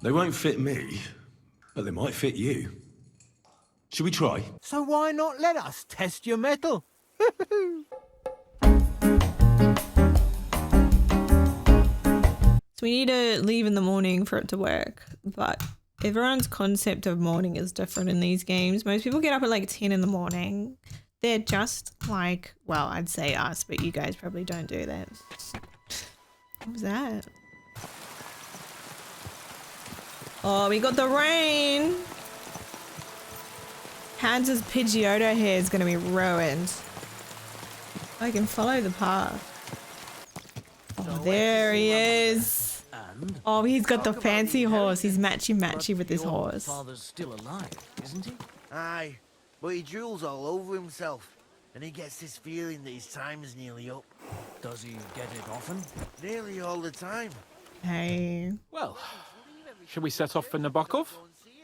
They won't fit me, but they might fit you. Should we try? So why not let us test your metal? So we need to leave in the morning for it to work, but everyone's concept of morning is different in these games. Most people get up at like 10 in the morning. They're just like, well, I'd say us, but you guys probably don't do that. What was that? Oh, we got the rain. Hans's Pidgeotto hair is going to be ruined. I can follow the path. Oh, there he is. Oh, he's got the fancy horse. He's matchy-matchy with his horse. Father's still alive, isn't he? Aye, but he drools all over himself, and he gets this feeling that his time is nearly up. Does he get it often? Nearly all the time. Hey. Well, shall we set off for Nabokov?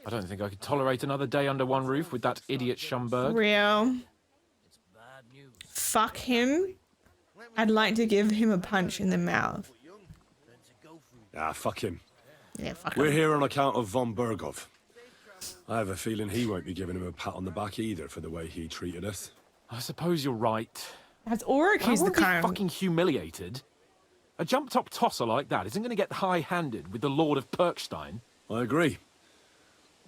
I don't think I could tolerate another day under one roof with that idiot Schumberg. Real. Fuck him. I'd like to give him a punch in the mouth. Ah, fuck him. Yeah, fuck We're him. here on account of von Bergov. I have a feeling he won't be giving him a pat on the back either for the way he treated us. I suppose you're right. Has Ulrich I who's the won't be kind fucking humiliated. A jump-top tosser like that isn't going to get high-handed with the Lord of Perkstein. I agree.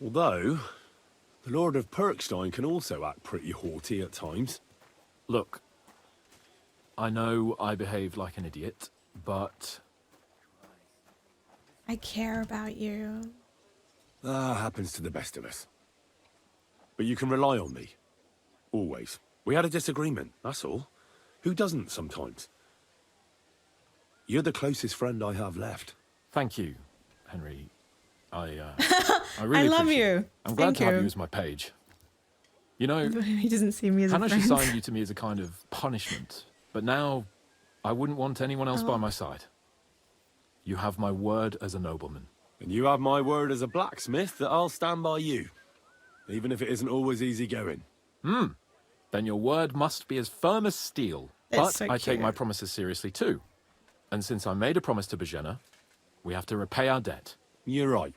Although, the Lord of Perkstein can also act pretty haughty at times. Look, I know I behaved like an idiot, but I care about you. That happens to the best of us. But you can rely on me. Always. We had a disagreement, that's all. Who doesn't sometimes? You're the closest friend I have left. thank you, Henry. I really I love appreciate you. it. I'm glad Thank to have you. you as my page. You know, He doesn't see me as a Hannah friend. assigned you to me as a kind of punishment, but now I wouldn't want anyone else by my side. You have my word as a nobleman. And you have my word as a blacksmith that I'll stand by you. Even if it isn't always easy going. Then your word must be as firm as steel. That's But so I take my cute. promises seriously too. And since I made a promise to Bojena, we have to repay our debt. You're right.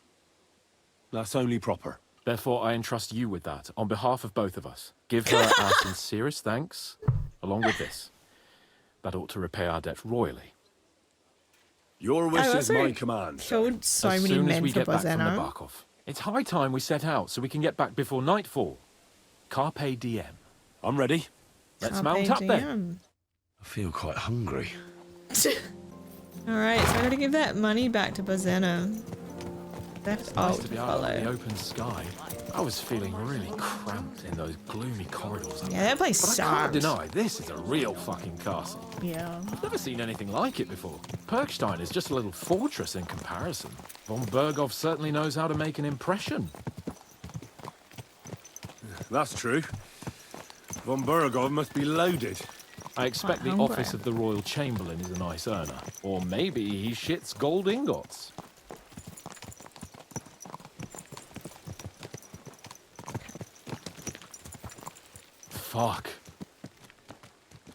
That's only proper. Therefore, I entrust you with that on behalf of both of us. Give her our sincerest thanks, along with this. That ought to repay our debt royally. Your wish is also my command. Killed so as many soon as men we for get back from Bozeno. Nabokov. It's high time we set out so we can get back before nightfall. Carpe diem. I'm ready. Let's mount up then. I feel quite hungry. Alright, so I gotta give that money back to Bozeno. Left It's nice alt to to be out in the follow. open sky. I was feeling really cramped in those gloomy corridors. Yeah, that place But I can't sucks. deny, this is a real fucking castle. Yeah. I've never seen anything like it before. Perkstein is just a little fortress in comparison. Von Bergov certainly knows how to make an impression. That's true. Von Bergov must be loaded. I expect the hungry. office of the Royal Chamberlain is a nice earner. Or maybe he shits gold ingots. Fuck.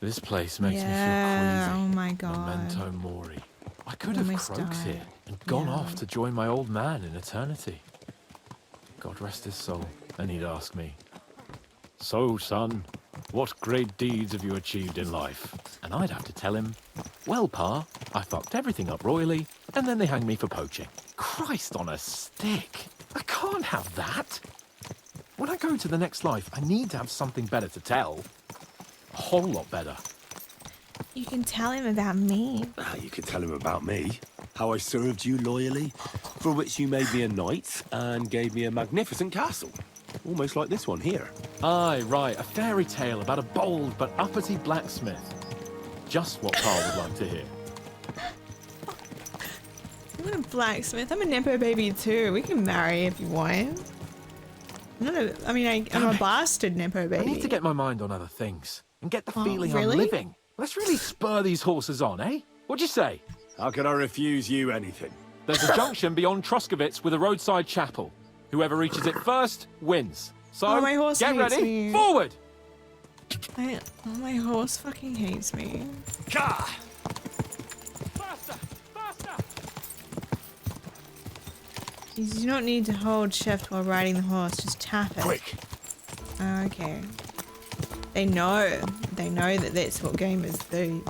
This place makes me feel Yeah, queasy. oh my god. Memento mori. I could have Almost croaked died. here and gone Yeah. off to join my old man in eternity. God rest his soul. And he'd ask me, "So, son, what great deeds have you achieved in life?" And I'd have to tell him, "Well, Pa, I fucked everything up royally, and then they hanged me for poaching." Christ on a stick! I can't have that! When I go to the next life, I need to have something better to tell. A whole lot better. You can tell him about me. You could tell him about me. How I served you loyally, for which you made me a knight and gave me a magnificent castle. Almost like this one here. Aye, right, a fairy tale about a bold but uppity blacksmith. Just what Pa would like to hear. I'm not a blacksmith. I'm a Nepo baby too. We can marry if you want. I'm not a, I mean, I'm Damn a it. bastard Nepo I baby. need to get my mind on other things and get the feeling really? I'm living. Let's really spur these horses on, eh? What'd you say? How could I refuse you anything? There's a junction beyond Troskovitz with a roadside chapel. Whoever reaches it first wins. So, Oh, my horse get hates ready, me. forward! My horse fucking hates me. Gah! Faster, faster! You do not need to hold shift while riding the horse. Just tap it. Quick! Okay. They know. They know that that's what gamers do.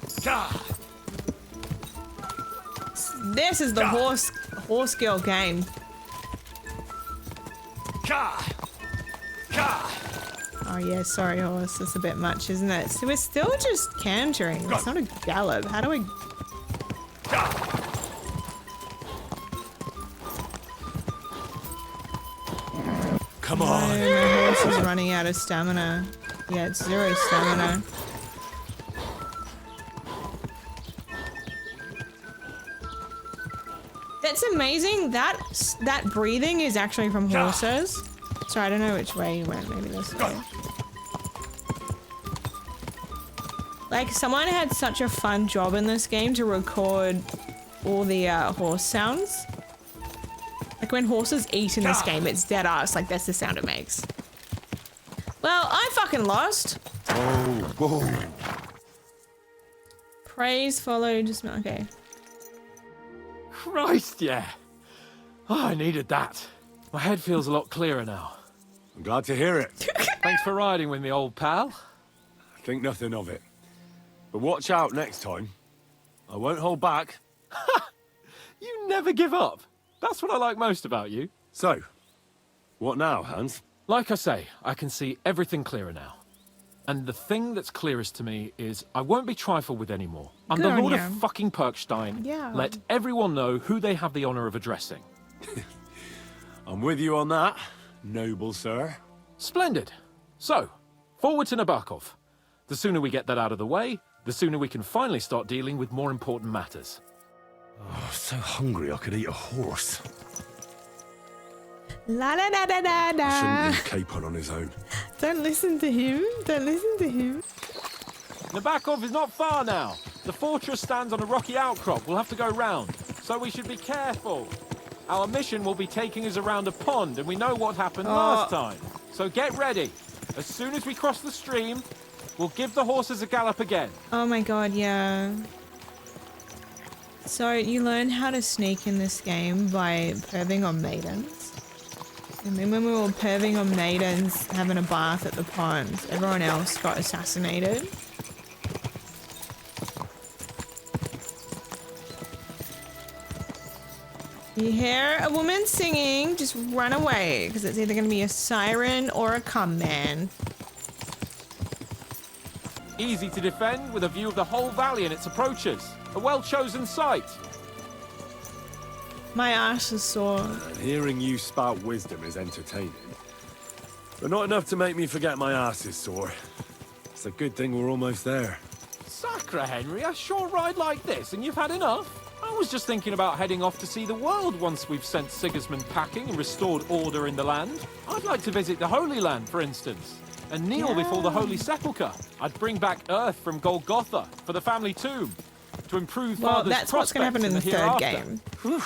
This is the horse girl game. Oh yeah, sorry horse. It's a bit much, isn't it? So we're still just cantering. It's not a gallop. How do we... Come on! No, my horse is running out of stamina. Yeah, it's 0 stamina. That's amazing. That breathing is actually from horses. So I don't know which way you went. Maybe this way. Like, someone had such a fun job in this game to record all the horse sounds. Like, when horses eat in this game, it's dead ass. Like, that's the sound it makes. Well, I fucking lost. Oh, whoa. Praise followed. Just okay. Christ, yeah. Oh, I needed that. My head feels a lot clearer now. I'm glad to hear it. Thanks for riding with me, old pal. I think nothing of it. But watch out next time. I won't hold back. You never give up. That's what I like most about you. So, what now, Hans? Like I say, I can see everything clearer now. And the thing that's clearest to me is I won't be trifled with anymore. I'm Good the on Lord you. of fucking Perkstein. Yeah. Let everyone know who they have the honor of addressing. I'm with you on that, noble sir. Splendid. So, forward to Nabokov. The sooner we get that out of the way, the sooner we can finally start dealing with more important matters. Oh, so hungry I could eat a horse. La da da da da I da. shouldn't leave Capon on his own. Don't listen to him. Don't listen to him. Nabokov is not far now. The fortress stands on a rocky outcrop. We'll have to go round, so we should be careful. Our mission will be taking us around a pond, and we know what happened last time. So get ready. As soon as we cross the stream, we'll give the horses a gallop again. Oh my god, yeah. So you learn how to sneak in this game by perving on maidens. And then when we were perving on maidens having a bath at the pond, everyone else got assassinated. You hear a woman singing, just run away, because it's either going to be a siren or a cum man. Easy to defend with a view of the whole valley and its approaches. A well-chosen site. My ass is sore. Hearing you spout wisdom is entertaining. But not enough to make me forget my ass is sore. It's a good thing we're almost there. Sacre, Henry, a short ride like this and you've had enough? I was just thinking about heading off to see the world once we've sent Sigismund packing and restored order in the land. I'd like to visit the Holy Land, for instance, and kneel before the Holy Sepulchre. I'd bring back earth from Golgotha for the family tomb to improve Well, father's that's what's going to happen in the third hereafter. game.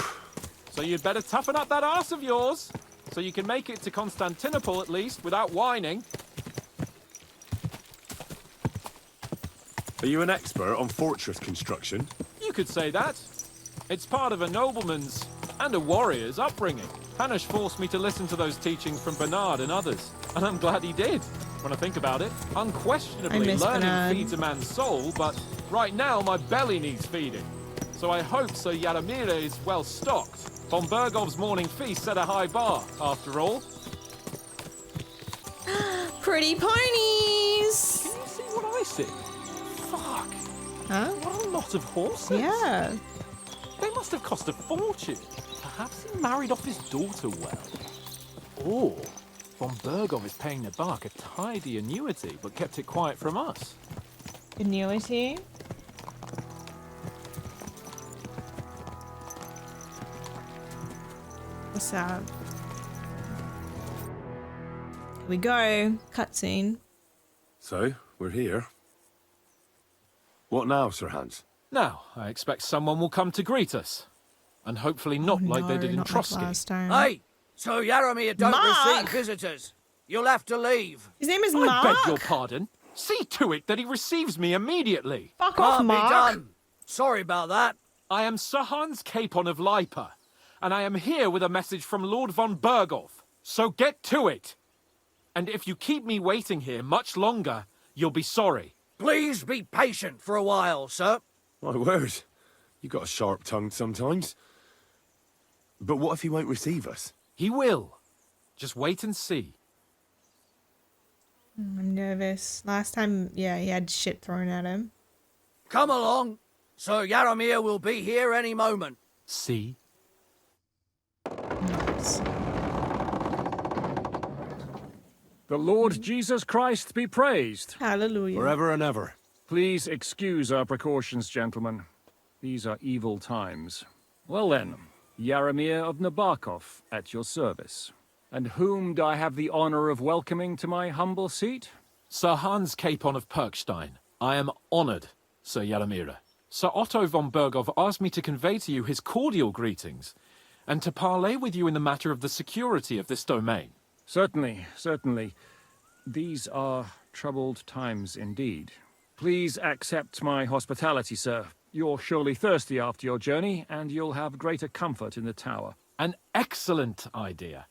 So you'd better toughen up that arse of yours, so you can make it to Constantinople at least without whining. Are you an expert on fortress construction? You could say that. It's part of a nobleman's and a warrior's upbringing. Hanush forced me to listen to those teachings from Bernard and others, and I'm glad he did. When I think about it, unquestionably I miss learning Bernard. feeds a man's soul, but right now my belly needs feeding. So I hope Sir Yaramira is well stocked. Von Bergov's morning feast set a high bar, after all. Pretty ponies! Can you see what I see? Fuck. Huh? What a lot of horses. Yeah. They must have cost a fortune. Perhaps he married off his daughter well. Or Von Bergov is paying Nabok a tidy annuity, but kept it quiet from us. Annuity. What's up? Here we go. Cutscene. So, we're here. What now, Sir Hans? Now, I expect someone will come to greet us. And hopefully not like they did in not like Trotsky. last time. Hey, so Yaramir don't Mark! receive visitors. You'll have to leave. His name is I Mark. beg your pardon. See to it that he receives me immediately. Fuck off, Can't be Mark. done. Sorry about that. I am Sir Hans Capon of Lipa, and I am here with a message from Lord von Berghoff. So get to it! And if you keep me waiting here much longer, you'll be sorry. Please be patient for a while, sir. My word. You got a sharp tongue sometimes. But what if he won't receive us? He will. Just wait and see. I'm nervous. Last time, yeah, he had shit thrown at him. Come along. Sir Yaromir will be here any moment. See? Nice. The Lord Jesus Christ be praised. Hallelujah. Forever and ever. Please excuse our precautions, gentlemen. These are evil times. Well then, Yaromir of Nabokov, at your service. And whom do I have the honor of welcoming to my humble seat? Sir Hans Capon of Perkstein. I am honored, Sir Yaromir. Sir Otto von Berghoff asked me to convey to you his cordial greetings, and to parley with you in the matter of the security of this domain. Certainly, certainly. These are troubled times indeed. Please accept my hospitality, sir. You're surely thirsty after your journey, and you'll have greater comfort in the tower. An excellent idea.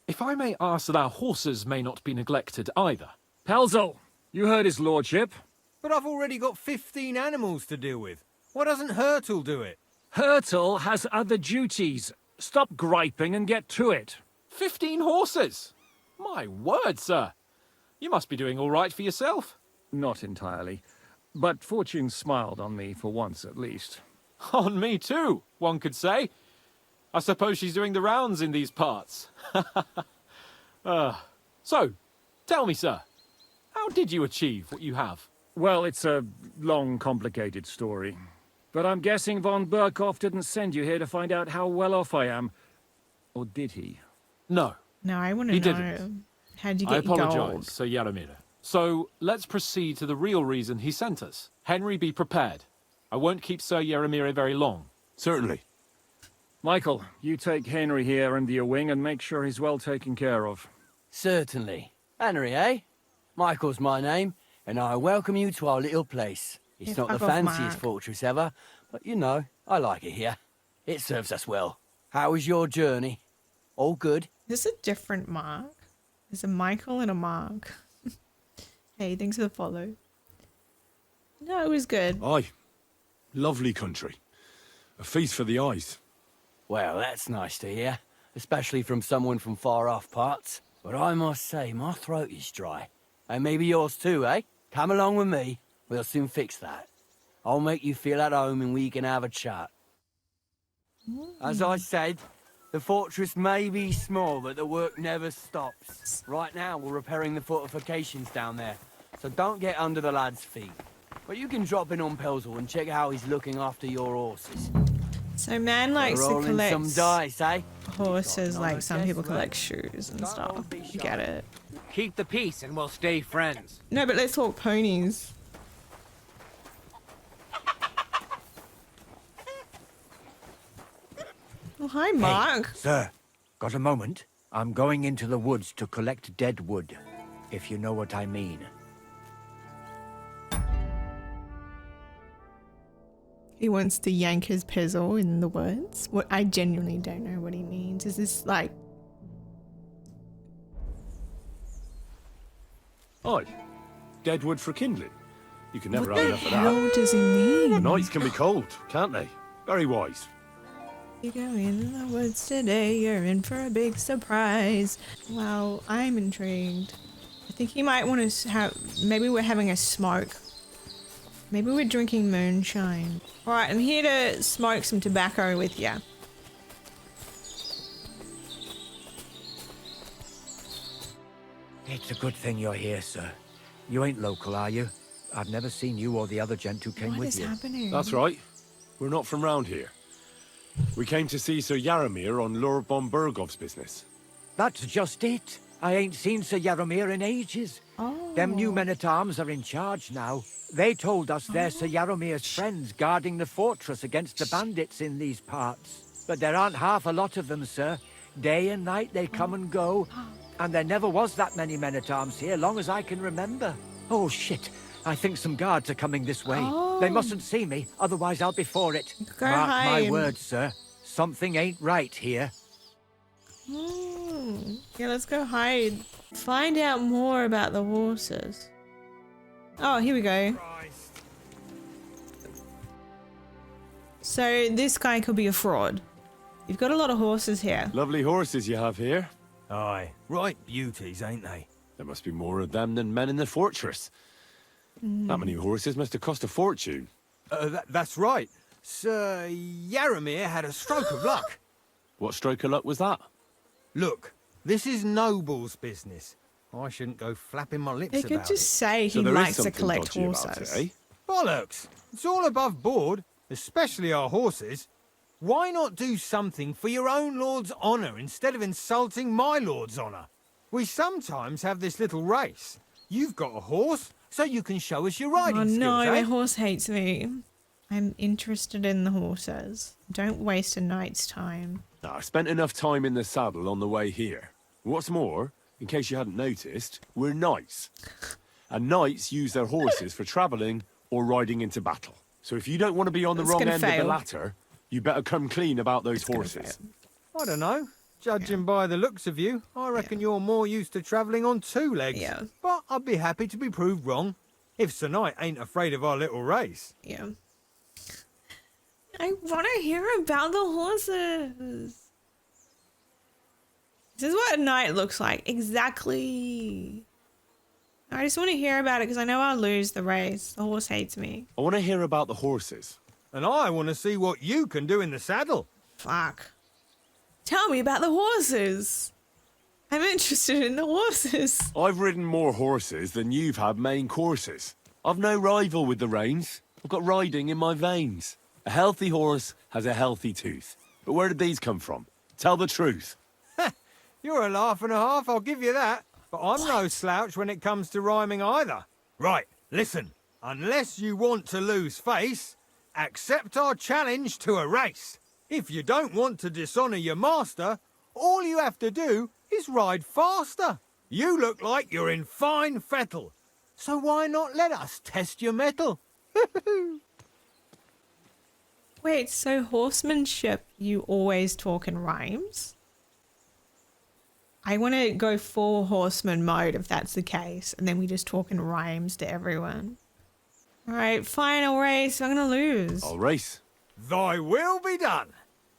If I may ask that our horses may not be neglected either. Pelzel, you heard his lordship. But I've already got 15 animals to deal with. Why doesn't Hurtle do it? Hurtle has other duties. Stop griping and get to it. 15 horses! My word, sir. You must be doing all right for yourself. Not entirely. But fortune smiled on me for once at least. On me too, one could say. I suppose she's doing the rounds in these parts. So, tell me, sir, how did you achieve what you have? Well, it's a long, complicated story. But I'm guessing von Berghoff didn't send you here to find out how well off I am. Or did he? No. No, I want to He know. didn't. How'd you I get your gold? apologize, Sir Yaromir. So, let's proceed to the real reason he sent us. Henry, be prepared. I won't keep Sir Yaromir very long. Certainly. Michael, you take Henry here under your wing and make sure he's well taken care of. Certainly. Henry, eh? Michael's my name, and I welcome you to our little place. It's Yeah, not the fuck off, fanciest Mark. fortress ever, but you know, I like it here. It serves us well. How was your journey? All good? This is a different Mark. There's a Michael and a Mark. Hey, thanks for the follow. No, it was good. Aye. Lovely country. A feast for the eyes. Well, that's nice to hear, especially from someone from far-off parts. But I must say, my throat is dry. And maybe yours too, eh? Come along with me. We'll soon fix that. I'll make you feel at home and we can have a chat. As I said, the fortress may be small, but the work never stops. Right now, we're repairing the fortifications down there, so don't get under the lad's feet. But you can drop in on Pelzel and check how he's looking after your horses. So man likes We're to rolling collect some dice, eh? horses like some people collect shoes and stuff. You get it. Keep the peace and we'll stay friends. No, but let's talk ponies. Oh, hi, Mark. Sir, got a moment? I'm going into the woods to collect dead wood, if you know what I mean. He wants to yank his pizzle in the woods. What I genuinely don't know what he means. Is this like Aye. Dead wood for kindling. You can never what have the enough of hell that. does he mean? The nights can be cold, can't they? Very wise. You go in the woods today, you're in for a big surprise. Well, I'm intrigued. I think he might want to have. Maybe we're having a smoke. Maybe we're drinking moonshine. Alright, I'm here to smoke some tobacco with ya. It's a good thing you're here, sir. You ain't local, are you? I've never seen you or the other gent who came What with is you. happening? That's right. We're not from round here. We came to see Sir Yaromir on Lord von Berghoff's business. That's just it. I ain't seen Sir Yaromir in ages. Oh. Them new men-at-arms are in charge now. They told us they're Sir Yaromir's friends guarding the fortress against the bandits in these parts. But there aren't half a lot of them, sir. Day and night they come and go. And there never was that many men-at-arms here, long as I can remember. Oh, shit. I think some guards are coming this way. They mustn't see me, otherwise I'll be for it. Go Mark my hide. words, sir. Something ain't right here. Yeah, let's go hide. Find out more about the horses. Oh, here we go. So this guy could be a fraud. You've got a lot of horses here. Lovely horses you have here. Aye, right beauties, ain't they? There must be more of them than men in the fortress. That many horses must have cost a fortune. That's right. Sir Yaramir had a stroke of luck. What stroke of luck was that? Look, this is noble's business. I shouldn't go flapping my lips They about could just it. say So he there is likes to something collect dodgy about horses. it, eh? Bollocks! It's all above board, especially our horses. Why not do something for your own lord's honour instead of insulting my lord's honour? We sometimes have this little race. You've got a horse, so you can show us your riding Oh skills, no, eh? my horse hates me. I'm interested in the horses. Don't waste a night's time. Now, I spent enough time in the saddle on the way here. What's more, in case you hadn't noticed, we're knights. And knights use their horses for travelling or riding into battle. So if you don't want to be on the That's wrong gonna end of fail. the latter, you better come clean about those horses. I don't know. Judging by the looks of you, I reckon you're more used to travelling on two legs. Yeah. But I'd be happy to be proved wrong. If Sir Knight ain't afraid of our little race. Yeah. I want to hear about the horses. This is what a knight looks like. Exactly. I just want to hear about it because I know I'll lose the race. The horse hates me. I want to hear about the horses. And I want to see what you can do in the saddle. Fuck. Tell me about the horses. I'm interested in the horses. I've ridden more horses than you've had main courses. I've no rival with the reins. I've got riding in my veins. A healthy horse has a healthy tooth. But where did these come from? Tell the truth. You're a laugh and a half, I'll give you that. But I'm no slouch when it comes to rhyming either. Right, listen. Unless you want to lose face, accept our challenge to a race. If you don't want to dishonour your master, all you have to do is ride faster. You look like you're in fine fettle. So why not let us test your mettle? Wait, so horsemanship, you always talk in rhymes? I want to go full horseman mode if that's the case, and then we just talk in rhymes to everyone. All right, final race. I'm going to lose. I'll race. Thy will be done.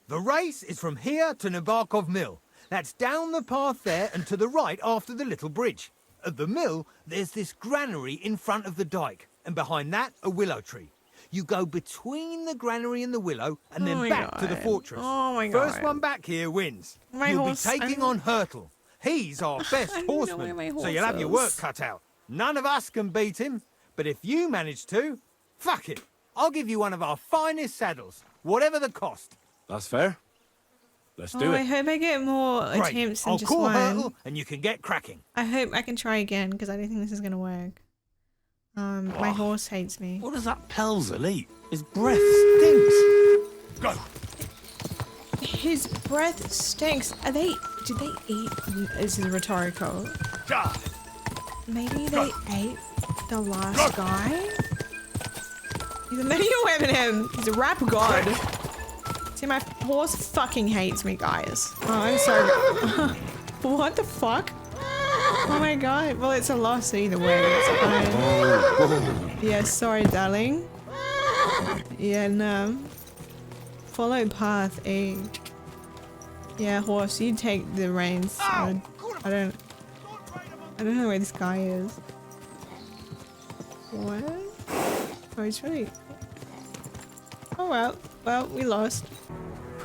The race is from here to Nabokov Mill. That's down the path there and to the right after the little bridge. At the mill, there's this granary in front of the dike, and behind that, a willow tree. You go between the granary and the willow, and then back to the fortress. Oh my god. First one back here wins. My You'll horse- be taking on Hurtle. He's our best I don't know where horseman, my so horse you'll have your work is. cut out. None of us can beat him, but if you manage to, fuck it. I'll give you one of our finest saddles, whatever the cost. That's fair. Let's do Oh, it. I hope I get more Great. attempts than I'll just call one. Hurtle, and you can get cracking. I hope I can try again because I don't think this is going to work. My horse hates me. What does that Pelzer eat? His breath stinks. Go. His breath stinks. Are they? Did they eat? This is rhetorical. Die. Maybe they ate the last guy. He's a mini weapon. He's a rap god. See, my horse fucking hates me, guys. Oh, I'm sorry. What the fuck? Oh my god. Well, it's a loss either way. It's fine. Yeah, sorry, darling. Yeah, no. Follow path A. Yeah, horse, you take the reins. I don't know where this guy is. What? Oh, he's really... Oh well. Well, we lost.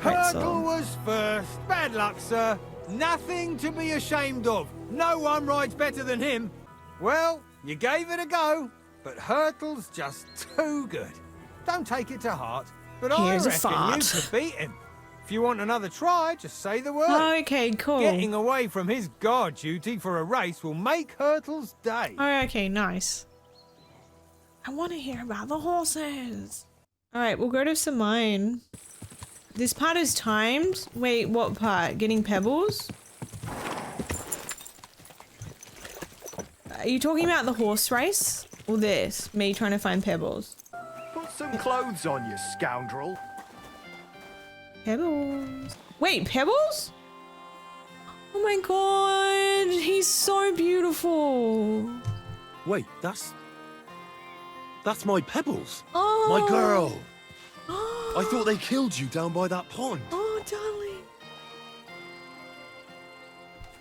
Right, so- Hurtle was first. Bad luck, sir. Nothing to be ashamed of. No one rides better than him. Well, you gave it a go, but Hurtle's just too good. Don't take it to heart, but Here's a I reckon fart. you could beat him. If you want another try, just say the word. Okay, cool. Getting away from his guard duty for a race will make Hurtle's day. Oh, okay, nice. I want to hear about the horses. All right, we'll go to some mine. This part is timed. Wait, what part? Getting pebbles? Are you talking about the horse race? Or this? Me trying to find pebbles? Put some clothes on, you scoundrel. Pebbles. Wait, Pebbles? Oh my god, he's so beautiful. Wait, that's my Pebbles. Oh. My girl. I thought they killed you down by that pond. Oh, darling.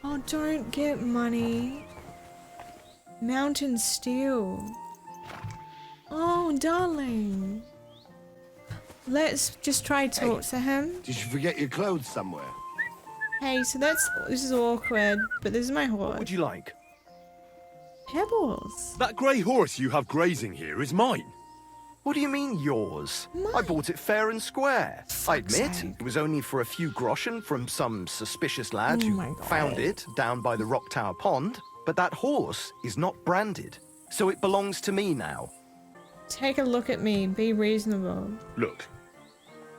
Oh, don't get money. Mountain Steel. Oh, darling. Let's just try to talk to him. Did you forget your clothes somewhere? Hey, so this is awkward, but this is my horse. What would you like? Pebbles. That grey horse you have grazing here is mine. What do you mean, yours? I bought it fair and square. I admit, it was only for a few groschen from some suspicious lad who found it down by the Rock Tower Pond, but that horse is not branded, so it belongs to me now. Take a look at me. Be reasonable. Look,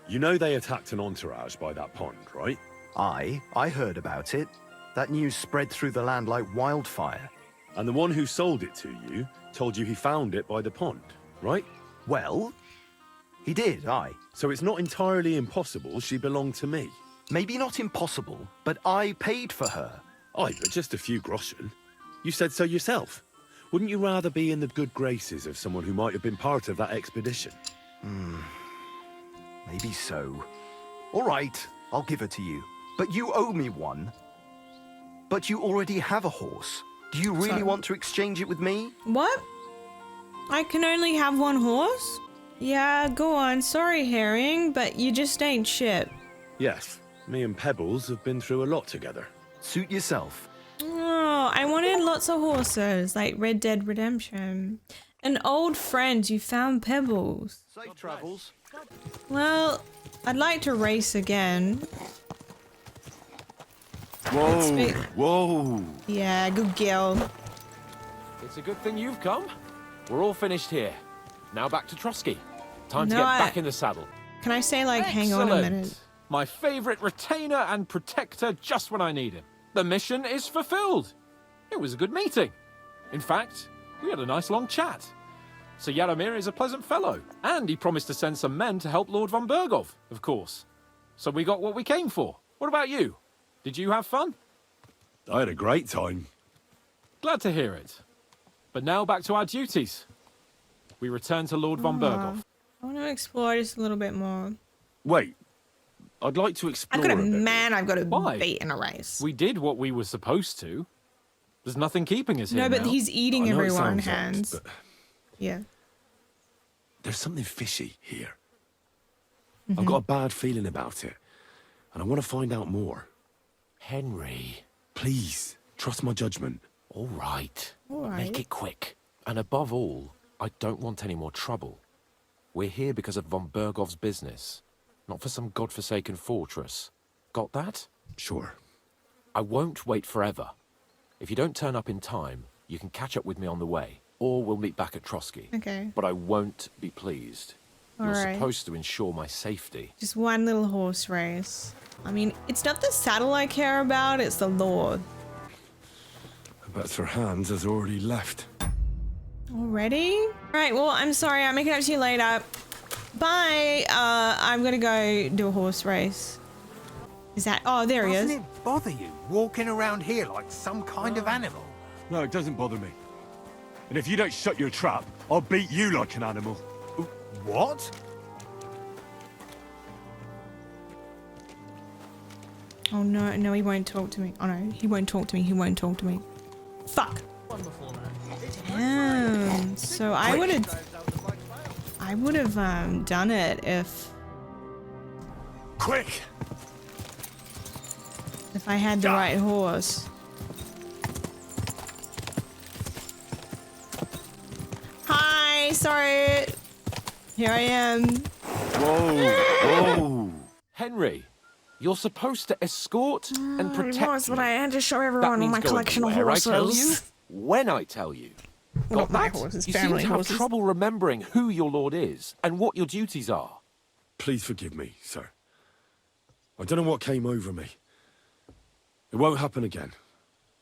you know they attacked an entourage by that pond, right? I heard about it. That news spread through the land like wildfire. And the one who sold it to you told you he found it by the pond, right? Well, he did, aye. So it's not entirely impossible she belonged to me. Maybe not impossible, but I paid for her. Aye, but just a few groschen. You said so yourself. Wouldn't you rather be in the good graces of someone who might have been part of that expedition? Maybe so. All right, I'll give her to you. But you owe me one. But you already have a horse. Do you really want to exchange it with me? What? I can only have one horse? Yeah, go on. Sorry, Herring, but you just ain't shit. Yes, me and Pebbles have been through a lot together. Suit yourself. Oh, I wanted lots of horses, like Red Dead Redemption. An old friend, you found Pebbles. Safe travels. Well, I'd like to race again. Whoa, whoa. Yeah, good girl. It's a good thing you've come. We're all finished here. Now back to Trusky. Time to No, get back in the saddle. Can I say, like, hang on a Excellent. minute? My favourite retainer and protector just when I need him. The mission is fulfilled. It was a good meeting. In fact, we had a nice long chat. Sir Yaromir is a pleasant fellow, and he promised to send some men to help Lord von Bergov, of course. So we got what we came for. What about you? Did you have fun? I had a great time. Glad to hear it. But now back to our duties. We return to Lord von Bergov. I want to explore just a little bit more. Wait, I'd like to explore I've got a bit. I've got to Why? beat in a race. We did what we were supposed to. There's nothing keeping us here No, but now. he's eating I know it everyone, sounds odd, hands. but Yeah. there's something fishy here. I've got a bad feeling about it, and I want to find out more. Henry. Please, trust my judgment. All right. All right. Make it quick. And above all, I don't want any more trouble. We're here because of von Bergov's business, not for some godforsaken fortress. Got that? Sure. I won't wait forever. If you don't turn up in time, you can catch up with me on the way, or we'll meet back at Trosky. Okay. But I won't be pleased. You're All right. supposed to ensure my safety. Just one little horse race. I mean, it's not the saddle I care about, it's the Lord. But Sir Hans has already left. Already? Alright, well, I'm sorry, I'll make it up to you later. Bye! I'm gonna go do a horse race. Is that... Oh, there he Doesn't is. it bother you walking around here like some kind of animal? No, it doesn't bother me. And if you don't shut your trap, I'll beat you like an animal. What? Oh no, no, he won't talk to me. Oh no, he won't talk to me, he won't talk to me. Fuck! Damn, so I would have done it if Quick! I had the right horse. Hi, sorry. Here I am. Whoa! Whoa! Henry, you're supposed to escort and protect me. But I had to show That everyone means my going collection of where horses. I tell you, when I tell you. Well, Got not my that? horses, You seem family to have horses. trouble remembering who your lord is and what your duties are. Please forgive me, sir. I don't know what came over me. It won't happen again.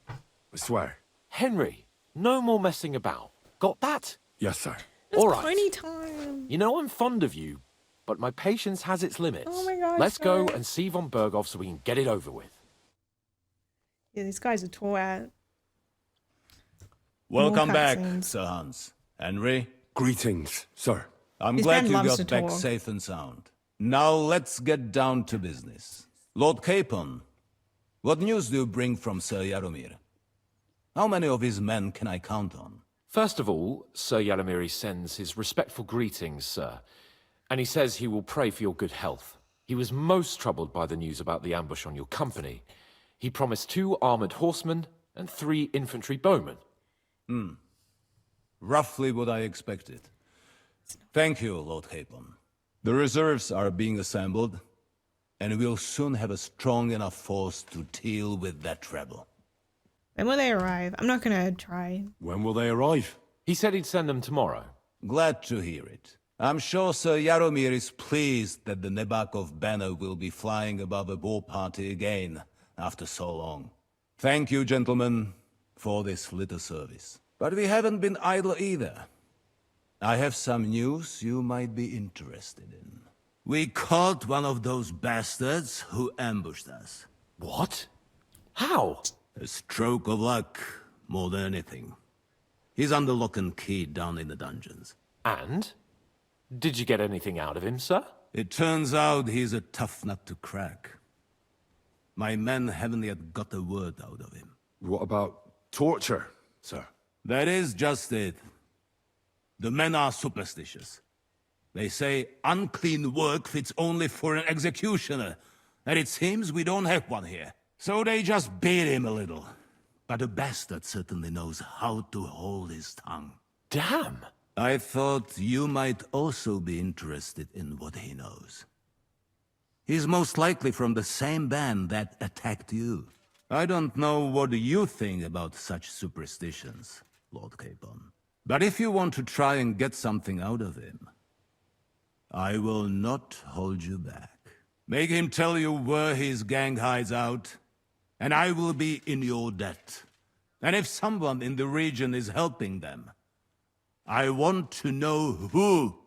I swear. Henry, no more messing about. Got that? Yes, sir. It's All right. pony time. You know I'm fond of you, but my patience has its limits. Oh my gosh, Let's go guys. and see von Berghoff so we can get it over with. Yeah, these guys are twat. Welcome back, cutscenes. Sir Hans. Henry, Greetings, sir. I'm This glad man you loves got to back talk. safe and sound. Now let's get down to business. Lord Capon, what news do you bring from Sir Jaromir? How many of his men can I count on? First of all, Sir Jaromir sends his respectful greetings, sir. And he says he will pray for your good health. He was most troubled by the news about the ambush on your company. He promised 2 armored horsemen and 3 infantry bowmen. Roughly what I expected. Thank you, Lord Capon. The reserves are being assembled, and we'll soon have a strong enough force to deal with that treble. When will they arrive? I'm not gonna try. When will they arrive? He said he'd send them tomorrow. Glad to hear it. I'm sure Sir Jaromir is pleased that the Nebakov banner will be flying above a war party again after so long. Thank you, gentlemen, for this little service. But we haven't been idle either. I have some news you might be interested in. We caught one of those bastards who ambushed us. What? How? A stroke of luck, more than anything. He's under lock and key down in the dungeons. And? Did you get anything out of him, sir? It turns out he's a tough nut to crack. My men haven't yet got a word out of him. What about torture, sir? That is just it. The men are superstitious. They say unclean work fits only for an executioner, and it seems we don't have one here. So they just beat him a little. But the bastard certainly knows how to hold his tongue. Damn! I thought you might also be interested in what he knows. He's most likely from the same band that attacked you. I don't know what you think about such superstitions, Lord Capon. But if you want to try and get something out of him, I will not hold you back. Make him tell you where his gang hides out, and I will be in your debt. And if someone in the region is helping them, I want to know who.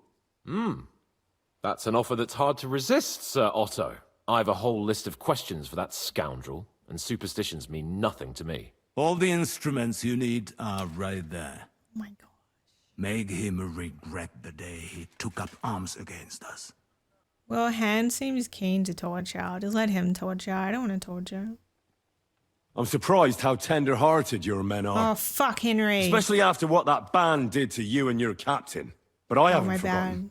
That's an offer that's hard to resist, Sir Otto. I have a whole list of questions for that scoundrel, and superstitions mean nothing to me. All the instruments you need are right there. Oh my gosh. Make him regret the day he took up arms against us. Well, Hans seems keen to torture. Just let him torture. I don't want to torture. I'm surprised how tender-hearted your men are. Oh, fuck, Henry. Especially after what that band did to you and your captain. But I Oh, haven't my forgotten. bad.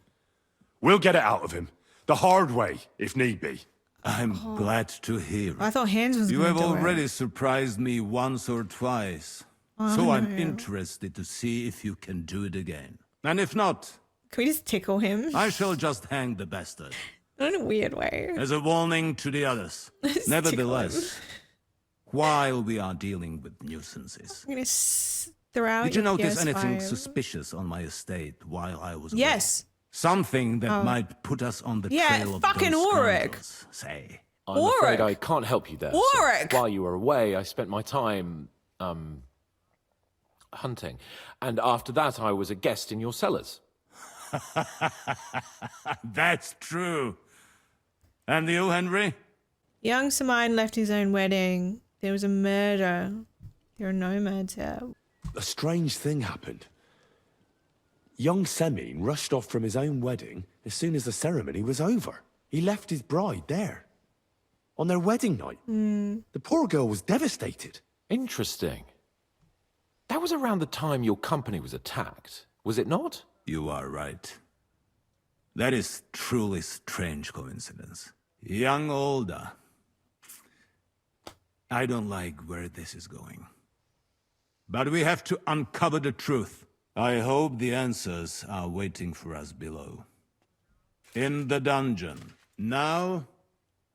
We'll get it out of him. The hard way, if need be. I'm glad to hear it. I thought Hans was You gonna have do already it. surprised me once or twice. So I'm interested to see if you can do it again. And if not, Can we just tickle him? I shall just hang the bastard. Not in a weird way. As a warning to the others. Just Nevertheless, while we are dealing with nuisances, I'm gonna throw out did you your notice anything PS5. suspicious on my estate while I was away? Yes. Something that Oh. might put us on the Yeah, trail of fucking those Ulrich. scoundrels, say. I'm afraid Ulrich! I can't help you there, sir. Ulrich! While you were away, I spent my time, hunting. And after that, I was a guest in your cellars. That's true. And you, Henry? Young Samine left his own wedding. There was a murder. There are nomads here. A strange thing happened. Young Semine rushed off from his own wedding as soon as the ceremony was over. He left his bride there. On their wedding night. The poor girl was devastated. Interesting. That was around the time your company was attacked, was it not? You are right. That is truly strange coincidence. Young Olda. I don't like where this is going. But we have to uncover the truth. I hope the answers are waiting for us below. In the dungeon. Now,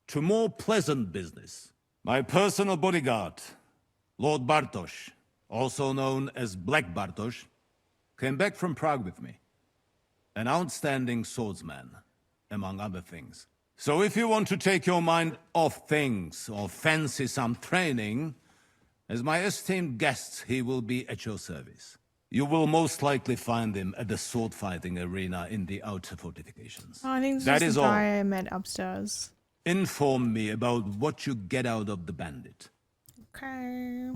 to more pleasant business. My personal bodyguard, Lord Bartosz, also known as Black Bartosz, came back from Prague with me. An outstanding swordsman, among other things. So if you want to take your mind off things or fancy some training, as my esteemed guest, he will be at your service. You will most likely find him at the sword-fighting arena in the outer fortifications. Oh, I think this That is is the all. guy I met upstairs. Inform me about what you get out of the bandit. Okay.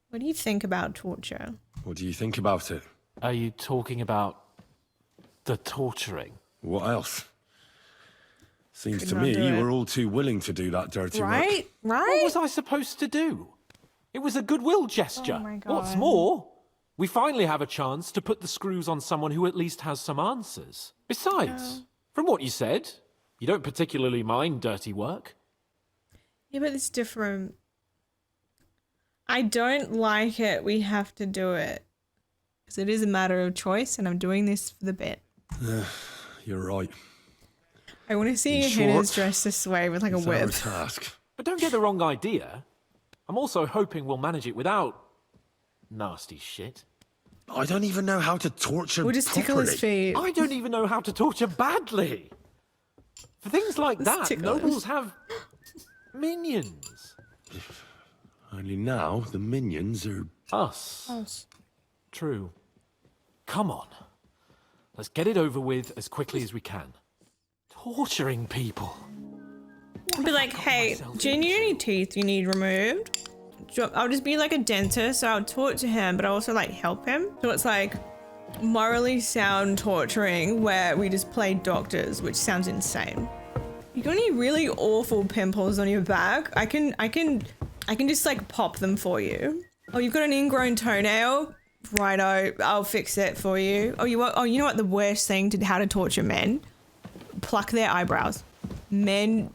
What do you think about torture? What do you think about it? Are you talking about the torturing? What else? Seems Could to not me do you it. were all too willing to do that dirty work. Right? What Right? was I supposed to do? It was a goodwill gesture. Oh my What's God. more, we finally have a chance to put the screws on someone who at least has some answers. Besides, from what you said, you don't particularly mind dirty work. Yeah, but it's different. I don't like it. We have to do it. Because it is a matter of choice, and I'm doing this for the bit. You're right. I want to see In Hannah's short, dressed this way with like a It's our whip. task. But don't get the wrong idea. I'm also hoping we'll manage it without nasty shit. I don't even know how to torture We'll just tickle his properly. feet. I don't even know how to torture badly. For things like Let's that, tickle him. nobles have minions. Only now the minions are... Us. True. Come on. Let's get it over with as quickly as we can. Torturing people. Be like, hey, do you need any teeth you need removed? I'll just be like a dentist, so I'll torture him, but I'll also like help him. So it's like morally sound torturing where we just play doctors, which sounds insane. You got any really awful pimples on your back? I can just like pop them for you. Oh, you've got an ingrown toenail? Righto, I'll fix it for you. Oh, you know what the worst thing to how to torture men? Pluck their eyebrows. Men,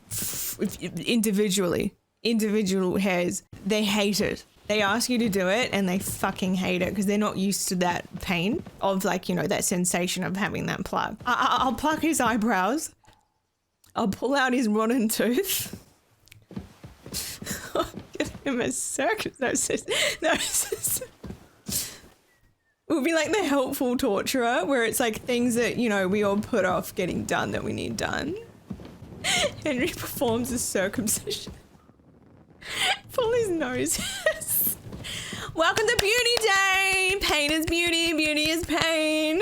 individual hairs, they hate it. They ask you to do it and they fucking hate it because they're not used to that pain of like, you know, that sensation of having that pluck. I'll pluck his eyebrows. I'll pull out his rotten tooth. I'll get him a circus. It would be like the helpful torturer where it's like things that, you know, we all put off getting done that we need done. Henry performs a circumcision. Pull his nose. Welcome to Beauty Day! Pain is beauty, beauty is pain.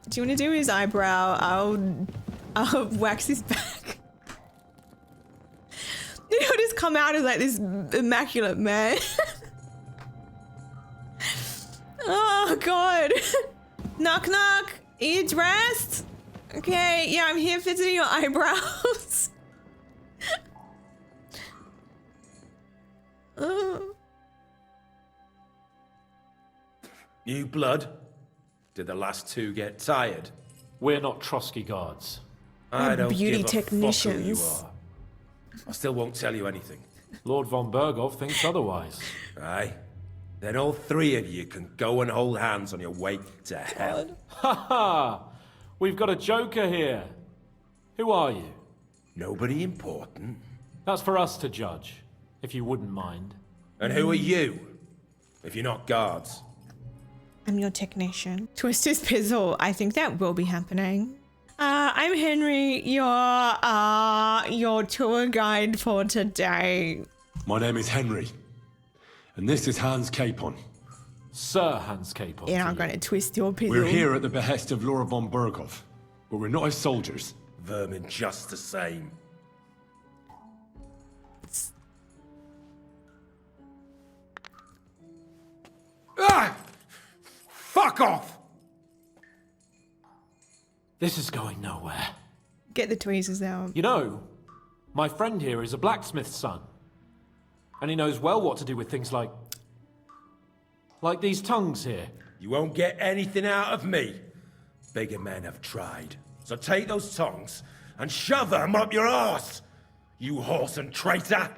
Do you want to do his eyebrow? I'll wax his back. He'll just come out as like this immaculate man. Oh god. Knock knock. Are you dressed? Okay, yeah, I'm here fixing your eyebrows. New blood? Did the last two get tired? We're not Trotsky guards. I don't beauty give a fuck who you technicians. are. I still won't tell you anything. Lord von Berghoff thinks otherwise. Aye? Then all three of you can go and hold hands on your way to hell. Ha ha! We've got a joker here. Who are you? Nobody important. That's for us to judge, if you wouldn't mind. And who are you? If you're not guards. I'm your technician. Twist his pizzle. I think that will be happening. I'm Henry, your tour guide for today. My name is Henry. And this is Hans Capon. Sir Hans Capon. Yeah, I'm going to twist your pizzle. We're here at the behest of Laura von Berghoff, but we're not his soldiers. Vermin just the same. Ah! Fuck off! This is going nowhere. Get the tweezers out. You know, my friend here is a blacksmith's son. And he knows well what to do with things like these tongues here. You won't get anything out of me. Bigger men have tried. So take those tongs and shove them up your arse, you horse and traitor!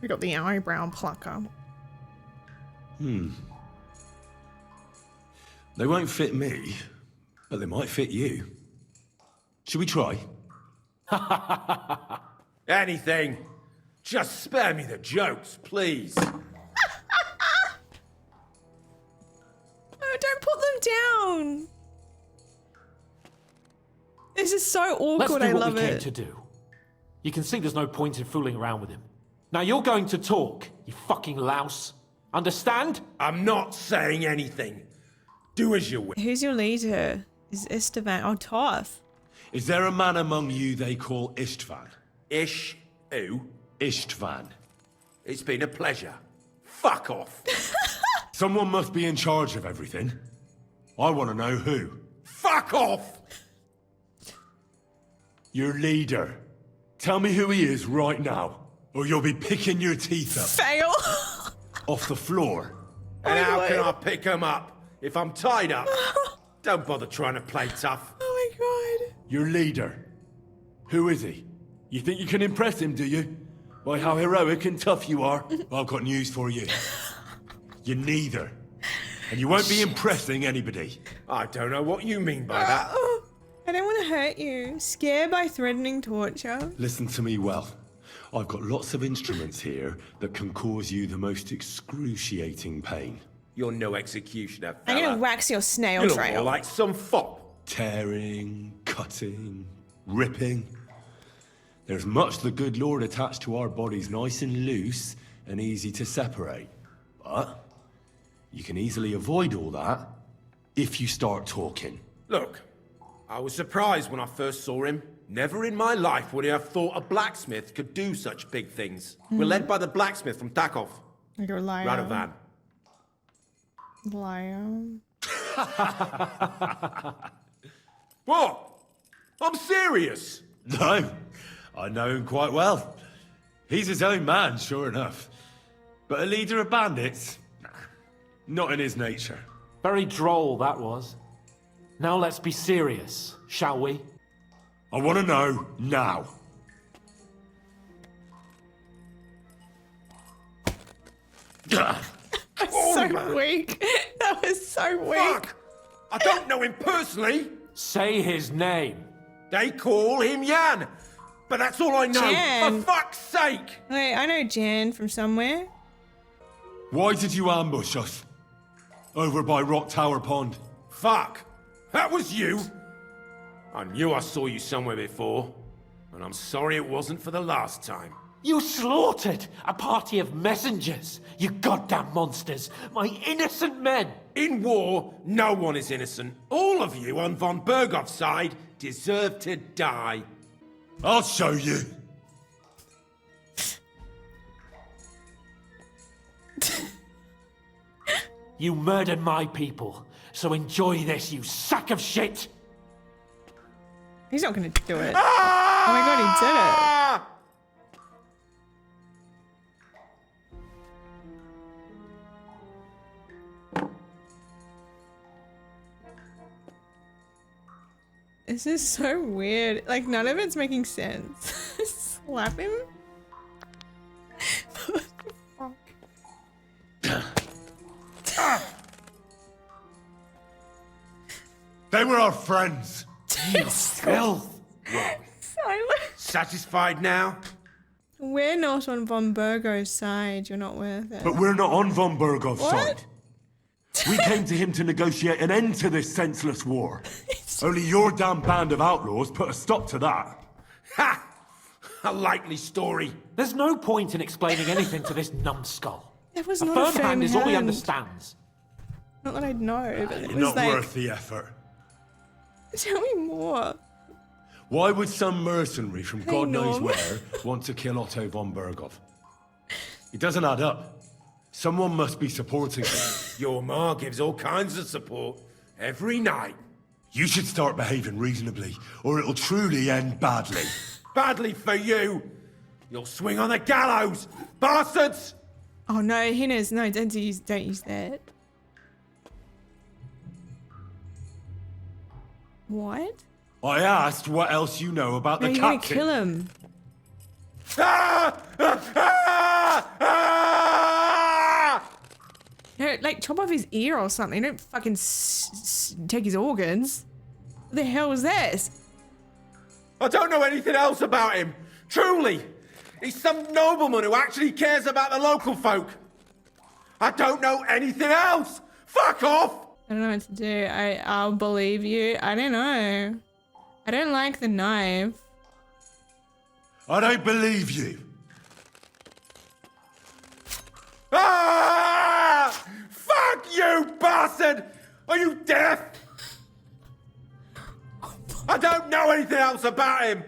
We got the eyebrow plucker. They won't fit me, but they might fit you. Should we try? Anything. Just spare me the jokes, please. down. This is so awkward. Let's do I what love we came it. to do. You can see there's no point in fooling around with him. Now you're going to talk, you fucking louse. Understand? I'm not saying anything. Do as you will. Who's your leader? Is Istvan? Oh, Toth. Is there a man among you they call Istvan? Who? Istvan. It's been a pleasure. Fuck off. Someone must be in charge of everything. I want to know who. Fuck off! Your leader. Tell me who he is right now, or you'll be picking your teeth up. Fail. Off the floor. And how can I pick him up if I'm tied up? Don't bother trying to play tough. Oh my god. Your leader. Who is he? You think you can impress him, do you? By how heroic and tough you are? Well, I've got news for you. You're neither. And you won't be impressing anybody. I don't know what you mean by that. I don't want to hurt you. Scared by threatening torture. Listen to me well. I've got lots of instruments here that can cause you the most excruciating pain. You're no executioner, fella. I'm gonna wax your snail You look trail. more like some fop. Tearing, cutting, ripping. There's much the good Lord attached to our bodies, nice and loose and easy to separate. But you can easily avoid all that if you start talking. Look, I was surprised when I first saw him. Never in my life would I have thought a blacksmith could do such big things. We're led by the blacksmith from Takov. You're a liar. Radovan. Liar. What? I'm serious. No, I know him quite well. He's his own man, sure enough. But a leader of bandits? Nah, not in his nature. Very droll, that was. Now let's be serious, shall we? I want to know now. That's so weak. That was so weak. Fuck! I don't know him personally. Say his name. They call him Jan. But that's all I know. Jan. For fuck's sake! Wait, I know Jan from somewhere. Why did you ambush us? Over by Rock Tower Pond. Fuck! That was you! I knew I saw you somewhere before. And I'm sorry it wasn't for the last time. You slaughtered a party of messengers, you goddamn monsters, my innocent men! In war, no one is innocent. All of you on von Bergov's side deserve to die. I'll show you. You murdered my people, so enjoy this, you sack of shit! He's not gonna do it. Oh my god, he did it. This is so weird. Like, none of it's making sense. Slap him? They were our friends. Filth! Silence. Satisfied now? We're not on von Burgo's side. You're not with it. But we're not on von Bergov's What? side. We came to him to negotiate an end to this senseless war. Only your damn band of outlaws put a stop to that. Ha! A likely story. There's no point in explaining anything to this numbskull. That was A not firm a firm hand is all he hand. understands. Not that I'd know, but it You're was not like... worth the effort. Tell me more. Why would some mercenary from Hey, God knows Norm. where want to kill Otto von Bergov? It doesn't add up. Someone must be supporting him. Your ma gives all kinds of support. Every night. You should start behaving reasonably, or it'll truly end badly. Badly for you. You'll swing on the gallows, bastards! Oh no, Hinners, no, don't use that. What? I asked what else you know about No, the you're gonna captain. kill him. Ah! Ah! Ah! Ah! No, like chop off his ear or something. Don't fucking take his organs. What the hell was this? I don't know anything else about him. Truly. He's some nobleman who actually cares about the local folk. I don't know anything else. Fuck off! I don't know what to do. I'll believe you. I don't know. I don't like the knife. I don't believe you. Ah! Fuck you, bastard! Are you deaf? I don't know anything else about him.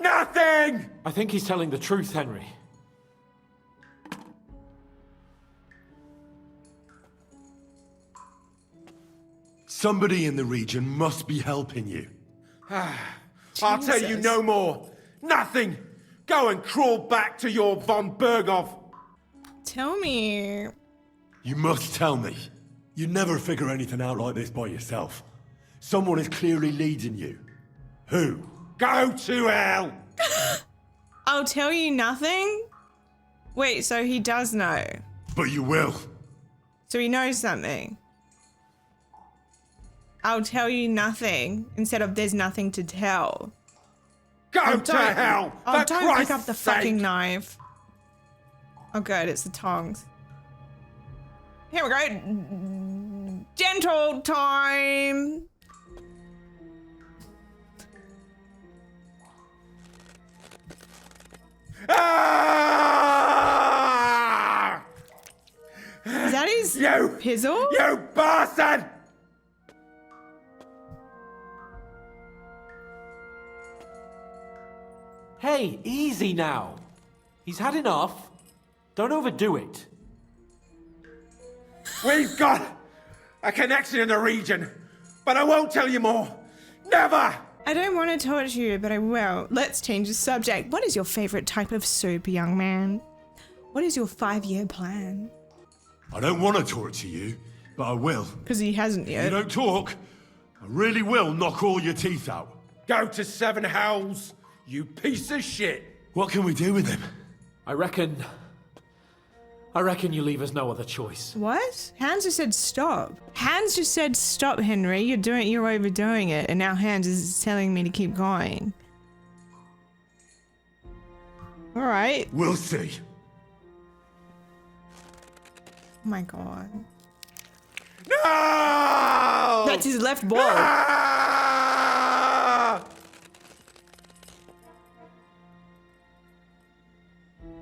Nothing! I think he's telling the truth, Henry. Somebody in the region must be helping you. I'll tell you no more. Nothing. Go and crawl back to your von Berghoff. Tell me. You must tell me. You never figure anything out like this by yourself. Someone is clearly leading you. Who? Go to hell! I'll tell you nothing? Wait, so he does know. But you will. So he knows something. I'll tell you nothing instead of there's nothing to tell. Go to hell! Oh, For don't pick Christ's up the sake. fucking knife. Oh, good, it's the tongs. Here we go. Gentle time. Ah! Is that his pizzle? You bastard! Hey, easy now. He's had enough. Don't overdo it. We've got a connection in the region, but I won't tell you more. Never! I don't want to torture you, but I will. Let's change the subject. What is your favorite type of soup, young man? What is your 5-year plan? I don't want to torture you, but I will. Because he hasn't yet. You don't talk, I really will knock all your teeth out. Go to Seven Hells, you piece of shit. What can we do with him? I reckon you leave us no other choice. What? Hans just said stop. Hans just said stop, Henry. You're overdoing it, and now Hans is telling me to keep going. All right. We'll see. Oh my god. No! That's his left ball. Ah!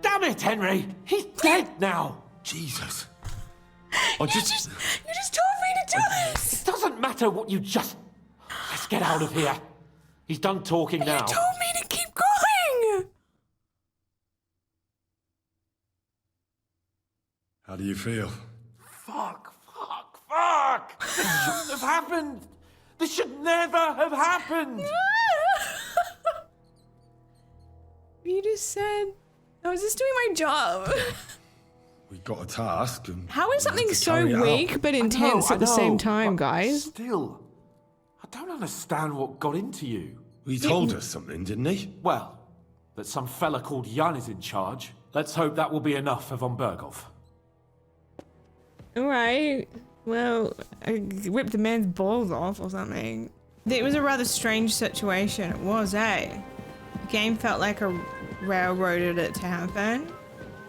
Damn it, Henry! He's dead now! Jesus. You just told me to do this! It doesn't matter what you just... Let's get out of here. He's done talking now. You told me to keep going! How do you feel? Fuck! This shouldn't have happened! This should never have happened! You just said... I was just doing my job. We got a task and... How is something we have to so carry it out. weak but intense at the same time, but guys? Still, I don't understand what got into you. He told us something, didn't he? Well, that some fella called Jan is in charge. Let's hope that will be enough for von Berghoff. Alright. Well, I ripped the man's balls off or something. It was a rather strange situation. It was, eh? The game felt like a railroaded it to happen.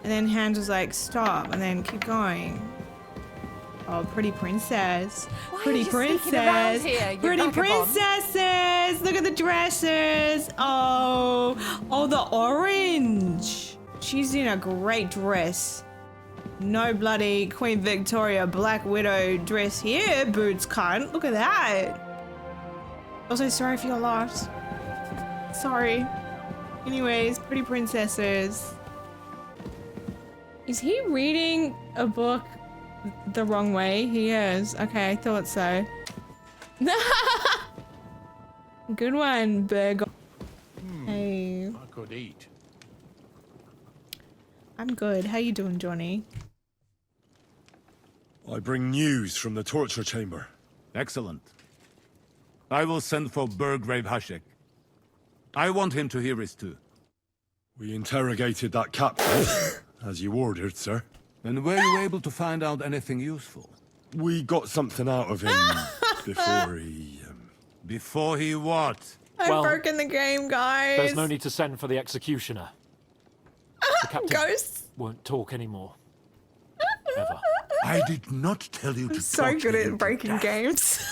And then Hans was like, stop, and then keep going. Oh, pretty princess. Pretty princess. Pretty princesses. Look at the dresses. Oh, the orange. She's in a great dress. No bloody Queen Victoria Black Widow dress here, boots cunt. Look at that. Also, sorry for your loss. Sorry. Anyways, pretty princesses. Is he reading a book the wrong way? He is. Okay, I thought so. Good one, Berg. Hey. I could eat. I'm good. How you doing, Johnny? I bring news from the torture chamber. Excellent. I will send for Burgrave Hashek. I want him to hear it too. We interrogated that captain, as you ordered, sir. And were you able to find out anything useful? We got something out of him before he... Before he what? I've broken the game, guys. There's no need to send for the executioner. The captain Ghosts. won't talk anymore. Ever. I did not tell you to I'm so torture good him at to breaking death. games.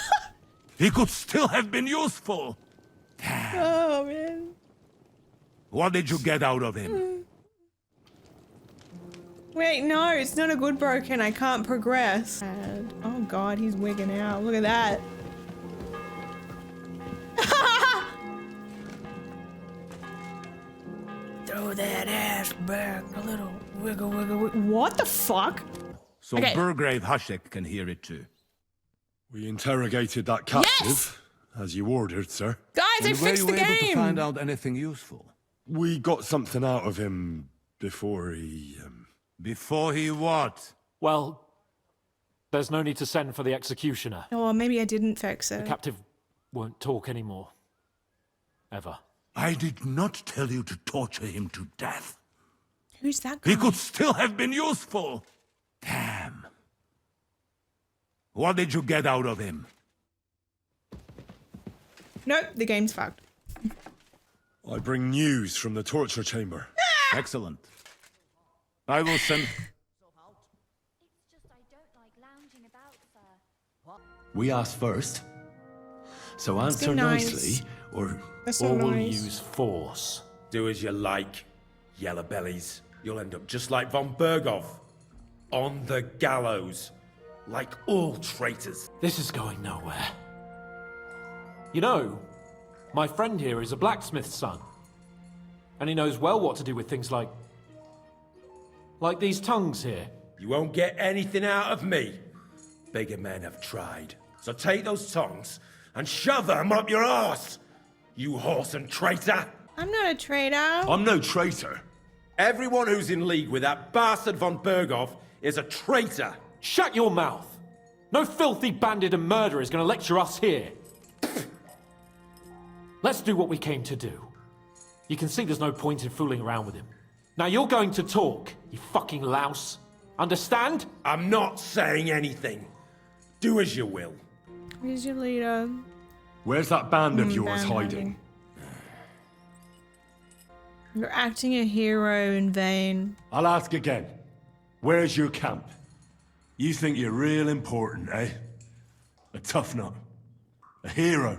He could still have been useful. Oh, man. What did you get out of him? Wait, no, it's not a good broken. I can't progress. Oh, God, he's wigging out. Look at that. Throw that ass back a little. Wiggle, wiggle, wiggle. What the fuck? So Okay. Burgrave Hashek can hear it too. We interrogated that captive, as you ordered, sir. Guys, I And were fixed you the able to game. find out anything useful? We got something out of him before he... Before he what? Well, there's no need to send for the executioner. Oh, well, maybe I didn't fix The it. captive won't talk anymore. Ever. I did not tell you to torture him to death. Who's that guy? He could still have been useful. Damn. What did you get out of him? Nope, the game's fucked. I bring news from the torture chamber. Excellent. I will send... We asked first. So answer nice. nicely, or That's Or so we'll nice. use force. do as you like, yellow bellies. You'll end up just like von Bergov. On the gallows. Like all traitors. This is going nowhere. You know, my friend here is a blacksmith's son. And he knows well what to do with things like these tongues here. You won't get anything out of me. Bigger men have tried. So take those tongs and shove them up your arse, you horse and traitor. I'm not a traitor. I'm no traitor. Everyone who's in league with that bastard von Bergov is a traitor. Shut your mouth! No filthy bandit and murderer is going to lecture us here. Let's do what we came to do. You can see there's no point in fooling around with him. Now you're going to talk, you fucking louse. Understand? I'm not saying anything. Do as you will. Where's your leader? Where's that band of yours band hiding? You're acting a hero in vain. I'll ask again. Where's your camp? You think you're real important, eh? A tough nut. A hero.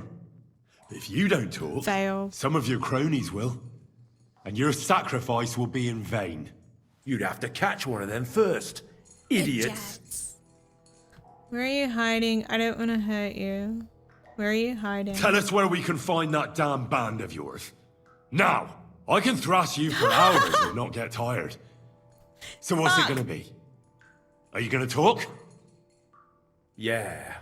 If you don't talk, Fail. some of your cronies will. And your sacrifice will be in vain. You'd have to catch one of them first. Idiots. Where are you hiding? I don't want to hurt you. Where are you hiding? Tell us where we can find that damn band of yours. Now! I can thrash you for hours and not get tired. So what's it gonna be? Are you gonna talk? Yeah.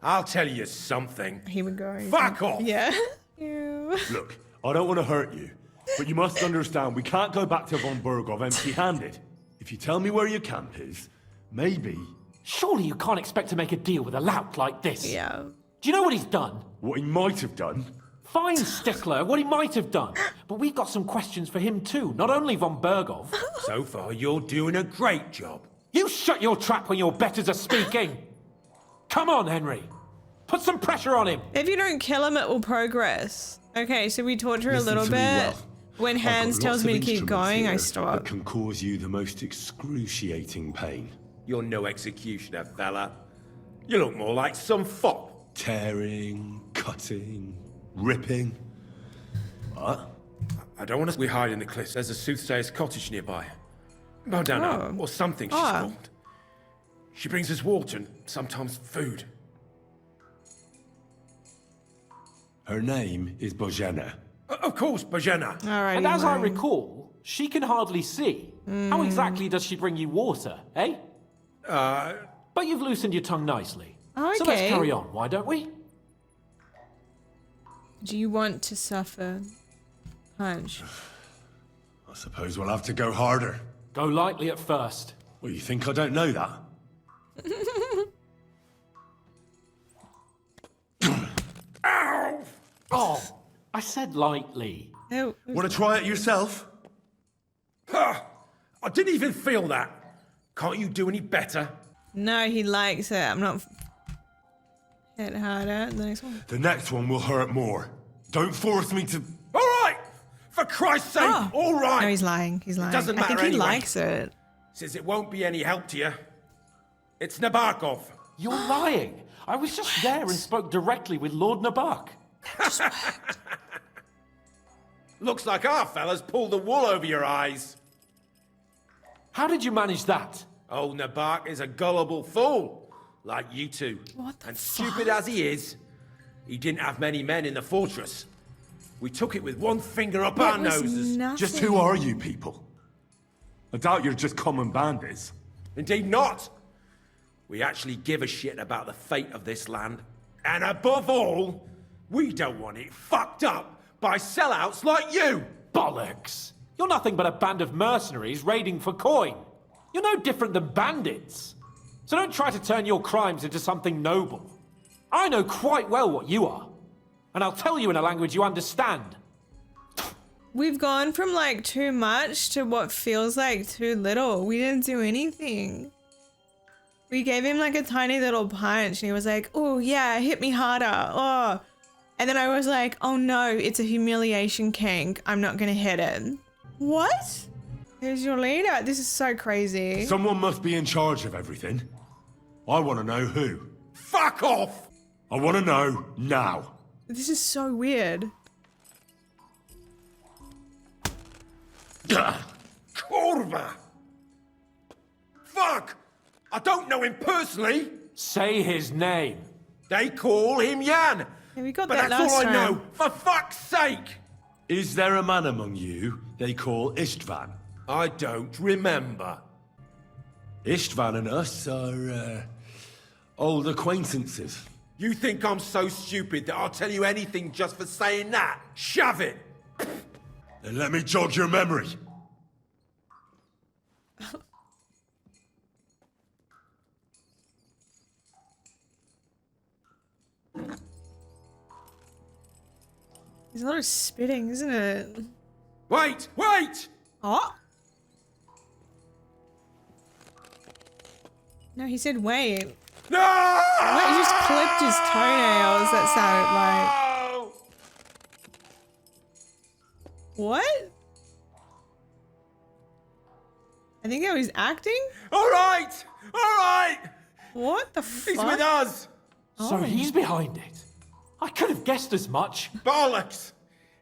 I'll tell you something. Here we go. Fuck off! Yeah. Ew. Look, I don't want to hurt you, but you must understand we can't go back to von Bergov empty-handed. If you tell me where your camp is, maybe... Surely you can't expect to make a deal with a lout like this. Yeah. Do you know what he's done? What he might have done? Fine, Stickler, what he might have done. But we've got some questions for him too, not only von Bergov. So far, you're doing a great job. You shut your trap when your betters are speaking. Come on, Henry. Put some pressure on him. If you don't kill him, it will progress. Okay, so we torture a Listen little to bit. me well. When I've got Hans lots tells of me to keep instruments going, I here stop. that can cause you the most excruciating pain. You're no executioner, fella. You look more like some fop. Tearing, cutting, ripping. What? I don't want us. We hide in the cliffs. There's a soothsayer's cottage nearby. Bodana, or something she's called. She brings us water and sometimes food. Her name is Bojana. Of course, Bojana. Alright. And as I recall, she can hardly see. How exactly does she bring you water, eh? But you've loosened your tongue nicely. Okay. So let's carry on, why don't we? Do you want to suffer? Punch. I suppose we'll have to go harder. Go lightly at first. Well, you think I don't know that? Ow! Oh, I said lightly. Oh. Want to try it yourself? I didn't even feel that. Can't you do any better? No, he likes it. I'm not... Hit harder. The next one. The next one will hurt more. Don't force me to... All right! For Christ's sake, all right! No, he's lying. He's lying. Doesn't I matter think he anyway. likes it. Says it won't be any help to you. It's Nabokov. You're lying. I was just there and spoke directly with Lord Nabok. Looks like our fellas pulled the wool over your eyes. How did you manage that? Old Nabok is a gullible fool, like you two. What the And stupid as he is, he didn't have many men in the fortress. We took it with one finger up our noses. Just who are you people? I doubt you're just common bandits. Indeed not. We actually give a shit about the fate of this land. And above all, we don't want it fucked up by sellouts like you. Bollocks! You're nothing but a band of mercenaries raiding for coin. You're no different than bandits. So don't try to turn your crimes into something noble. I know quite well what you are. And I'll tell you in a language you understand. We've gone from like too much to what feels like too little. We didn't do anything. We gave him like a tiny little punch and he was like, oh yeah, hit me harder. Oh. And then I was like, oh no, it's a humiliation kink. I'm not gonna hit him. What? Who's your leader? This is so crazy. Someone must be in charge of everything. I want to know who. Fuck off! I want to know now. This is so weird. Kurva! Fuck! I don't know him personally. Say his name. They call him Jan. Yeah, we got But that that's last all I time. know. For fuck's sake! Is there a man among you they call Istvan? I don't remember. Istvan and us are, old acquaintances. You think I'm so stupid that I'll tell you anything just for saying that? Shove it! Then let me jog your memory. There's a lot of spitting, isn't it? Wait! Wait! Oh? No, he said wait. No! Wait, he just clipped his toenails, that sounded like. What? I think that was acting? Alright! Alright! What the fuck? He's with us! So he's behind it. I could have guessed as much. Bollocks!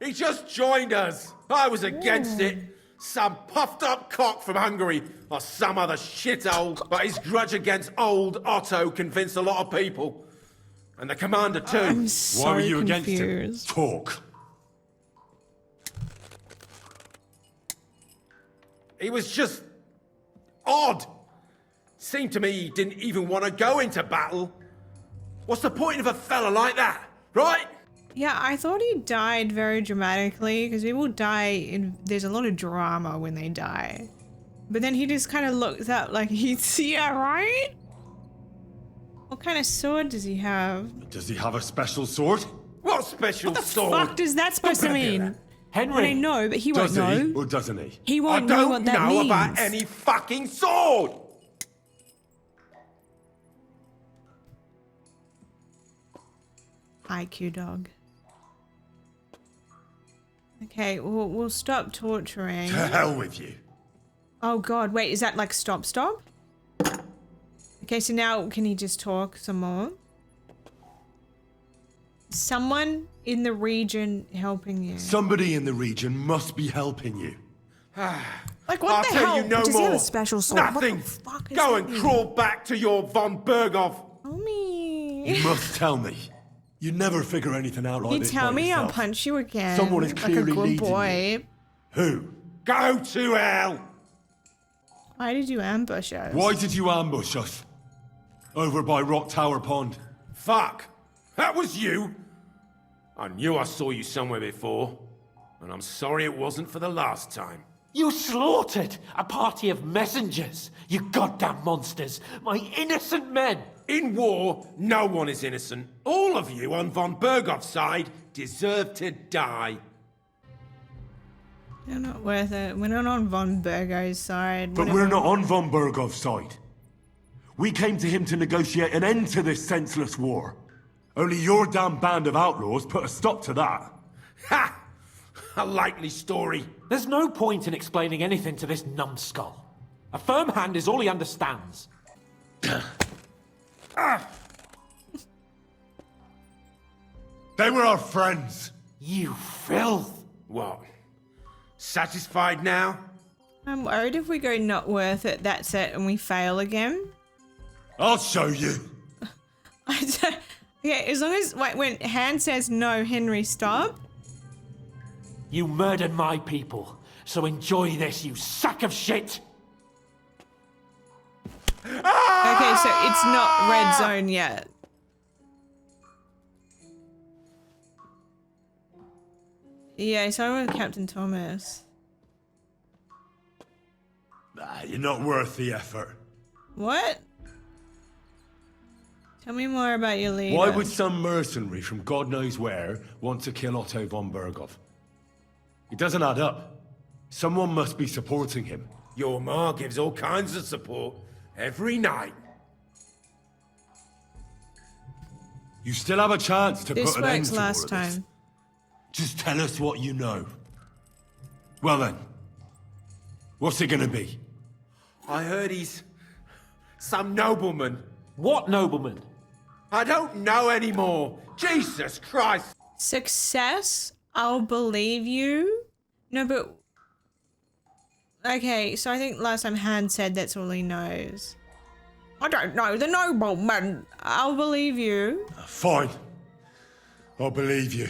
He just joined us. I was against it. Some puffed up cock from Hungary or some other shithole. But his grudge against old Otto convinced a lot of people. And the commander too. I'm so Why were you confused. against him? Talk. He was just odd. Seemed to me he didn't even want to go into battle. What's the point of a fella like that, right? Yeah, I thought he died very dramatically because people die there's a lot of drama when they die. But then he just kind of looks up like he's, yeah, right? What kind of sword does he have? Does he have a special sword? What special What the sword? fuck does that supposed to mean? Henry! I know, but he won't Does he know. or doesn't he? He I won't know don't what that know means. about any fucking sword! IQ dog. Okay, we'll stop torturing. To hell with you. Oh god, wait, is that like stop? Okay, so now can he just talk some more? Someone in the region helping you. Somebody in the region must be helping you. Like what I'll the tell hell? you no Does more. he have a special sword? Nothing. What the fuck is Go that and mean? crawl back to your von Berghoff. Homie. You must tell me. You never figure anything out like You this tell by me, yourself. I'll punch you again. Someone is like a clearly good leading boy. Who? Go to hell! Why did you ambush us? Why did you ambush us? Over by Rock Tower Pond. Fuck! That was you! I knew I saw you somewhere before. And I'm sorry it wasn't for the last time. You slaughtered a party of messengers, you goddamn monsters, my innocent men! In war, no one is innocent. All of you on von Berghoff's side deserve to die. You're not worth it. We're not on von Bergo's side. But we're not on von Bergov's side. We came to him to negotiate an end to this senseless war. Only your damn band of outlaws put a stop to that. Ha! A likely story. There's no point in explaining anything to this numbskull. A firm hand is all he understands. They were our friends. You filth! What? Satisfied now? I'm worried if we go not worth it, that's it, and we fail again. I'll show you. Okay, as long as when Han says no, Henry, stop. You murdered my people, so enjoy this, you sack of shit! Okay, so it's not red zone yet. Yeah, so with Captain Thomas. You're not worth the effort. What? Tell me more about your leader. Why would some mercenary from God knows where want to kill Otto von Berghoff? It doesn't add up. Someone must be supporting him. Your ma gives all kinds of support every night. You still have a chance to This put an end works to all last of this. time. Just tell us what you know. Well then, what's it gonna be? I heard he's some nobleman. What nobleman? I don't know anymore. Jesus Christ. Success? I'll believe you. No, but... Okay, so I think last time Han said that's all he knows. I don't know, the nobleman. I'll believe you. Fine. I'll believe you.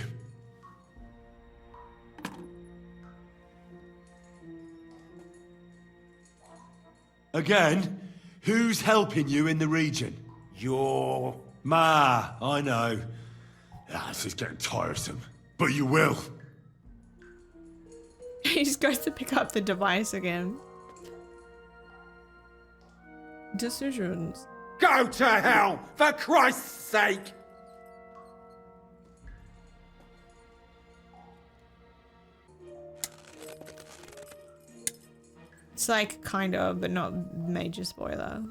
Again, who's helping you in the region? Your Ma, I know. This is getting tiresome. But you will. He just goes to pick up the device again. Decisions. Go to hell, for Christ's sake! It's like kind of, but not major spoiler.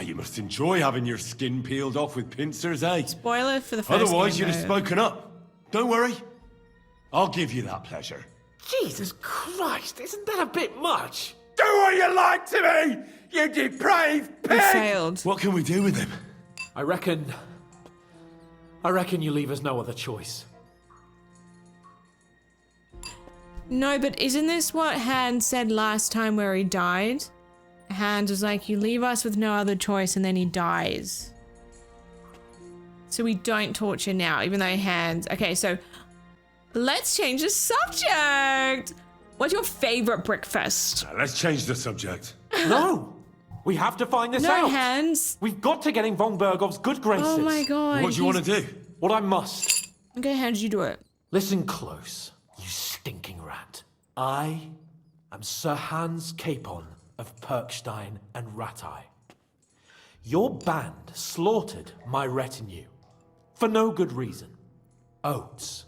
You must enjoy having your skin peeled off with pincers, eh? Spoiler for the first Otherwise, game, you'd have though. spoken up. Don't worry. I'll give you that pleasure. Jesus Christ, isn't that a bit much? Do what you like to me, you depraved pig! He failed. What can we do with him? I reckon you leave us no other choice. No, but isn't this what Hans said last time where he died? Hans was like, you leave us with no other choice, and then he dies. So we don't torture now, even though Hans... Okay, so let's change the subject. What's your favorite breakfast? Let's change the subject. No! We have to find this No, out! Hans. We've got to get in von Berghoff's good graces. Oh my god. What do you want to do? What I must. Okay, Hans, you do it. Listen close, you stinking rat. I am Sir Hans Capon of Perkstein and Rattay. Your band slaughtered my retinue for no good reason. Oates,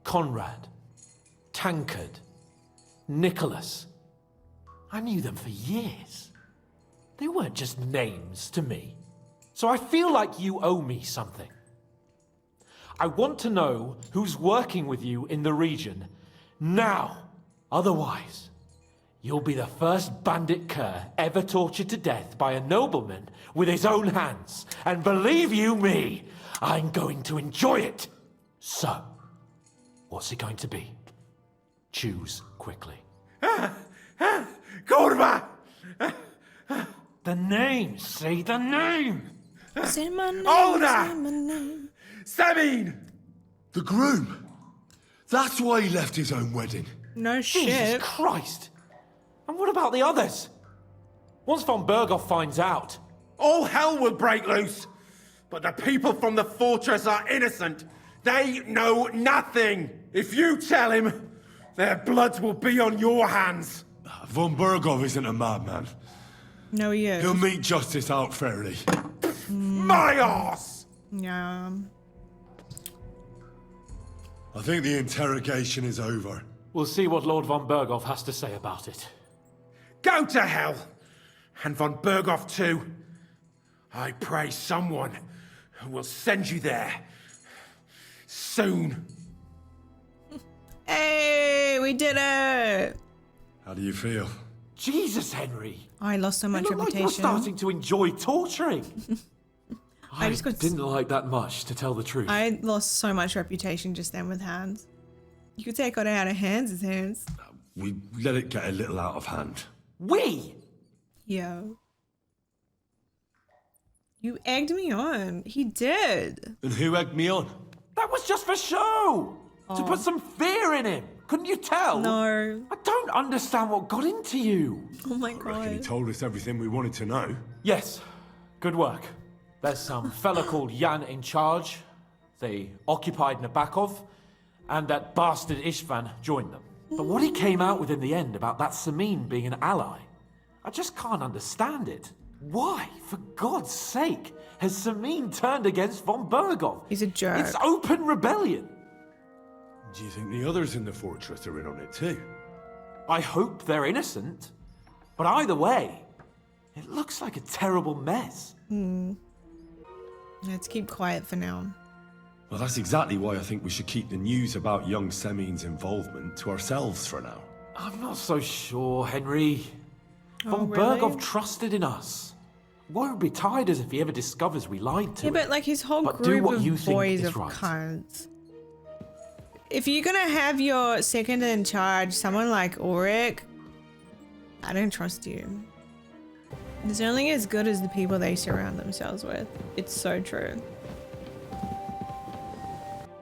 Conrad, Tankard, Nicholas. I knew them for years. They weren't just names to me. So I feel like you owe me something. I want to know who's working with you in the region now. Otherwise, you'll be the first bandit cur ever tortured to death by a nobleman with his own hands. And believe you me, I'm going to enjoy it. So, what's it going to be? Choose quickly. Kurva! The name, say the name! Say my name, Older! say my name. Sabine! The groom. That's why he left his own wedding. No shit. Jesus Christ! And what about the others? Once von Berghoff finds out... All hell will break loose! But the people from the fortress are innocent! They know nothing! If you tell him, their blood will be on your hands! Von Berghoff isn't a madman. No, he is. He'll meet justice out fairly. My arse! Yeah. I think the interrogation is over. We'll see what Lord von Berghoff has to say about it. Go to hell! And von Berghoff too. I pray someone will send you there. Soon. Hey, we did it! How do you feel? Jesus, Henry. I lost so much You look like you're reputation. starting to enjoy torturing. I just got- didn't like that much, to tell the truth. I lost so much reputation just then with hands. You could take it out of hands as hands. We let it get a little out of hand. We? Yo. You egged me on. He did. And who egged me on? That was just for show! To put some fear in him! Couldn't you tell? No. I don't understand what got into you. Oh my I reckon he god. told us everything we wanted to know. Yes, good work. There's some fella called Jan in charge. They occupied Nabokov, and that bastard Istvan joined them. But what he came out with in the end about that Samin being an ally, I just can't understand it. Why, for God's sake, has Samin turned against von Bergov? He's a jerk. It's open rebellion. Do you think the others in the fortress are in on it too? I hope they're innocent. But either way, it looks like a terrible mess. Let's keep quiet for now. Well, that's exactly why I think we should keep the news about young Semin's involvement to ourselves for now. I'm not so sure, Henry. Von really? Bergov trusted in us. Won't be tired as if he ever discovers we lied to Yeah, him. but like his whole But do group what you of think boys is of right. cunts. If you're gonna have your second in charge, someone like Ulrich, I don't trust you. It's only as good as the people they surround themselves with. It's so true.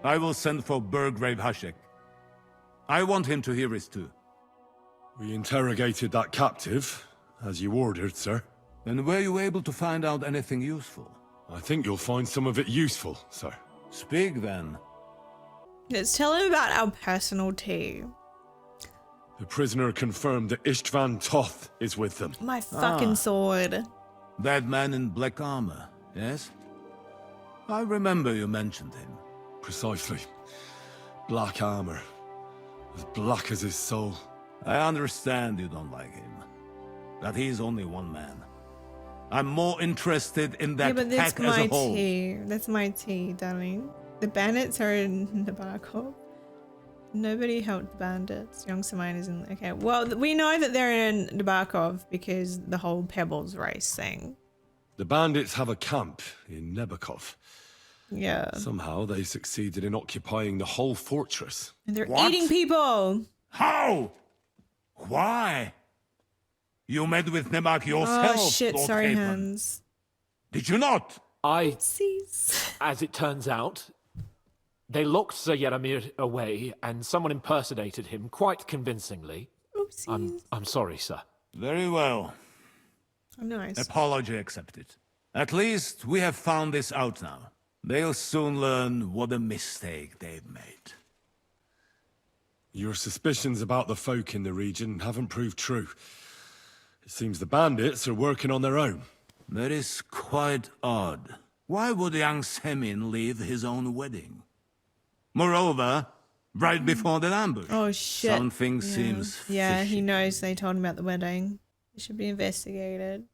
I will send for Burgrave Hashek. I want him to hear it too. We interrogated that captive, as you ordered, sir. And were you able to find out anything useful? I think you'll find some of it useful, sir. Speak then. Let's tell him about our personal tea. The prisoner confirmed that Istvan Toth is with them. My fucking sword. That man in black armor, yes? I remember you mentioned him. Precisely. Black armor. As black as his soul. I understand you don't like him. That he's only one man. I'm more interested in that Yeah, but that's pack as my a whole. tea. That's my tea, darling. The bandits are in Nabokov. Nobody helped the bandits. Young Simone isn't. Okay, well, we know that they're in Nabokov because the whole Pebbles race thing. The bandits have a camp in Nebokov. Yeah. Somehow they succeeded in occupying the whole fortress. And they're What? eating people. How? Why? You met with Nemak yourself, Oh shit, Lord sorry, Capon. Hans. Did you not? As it turns out, they locked Sir Yaramir away and someone impersonated him quite convincingly. I'm sorry, sir. Very well. Oh, nice. Apology accepted. At least we have found this out now. They'll soon learn what a mistake they've made. Your suspicions about the folk in the region haven't proved true. It seems the bandits are working on their own. That is quite odd. Why would young Semin leave his own wedding? Moreover, right before the ambush. Oh shit. Something Yeah. seems Yeah, he knows they told him about the wedding. It should be investigated.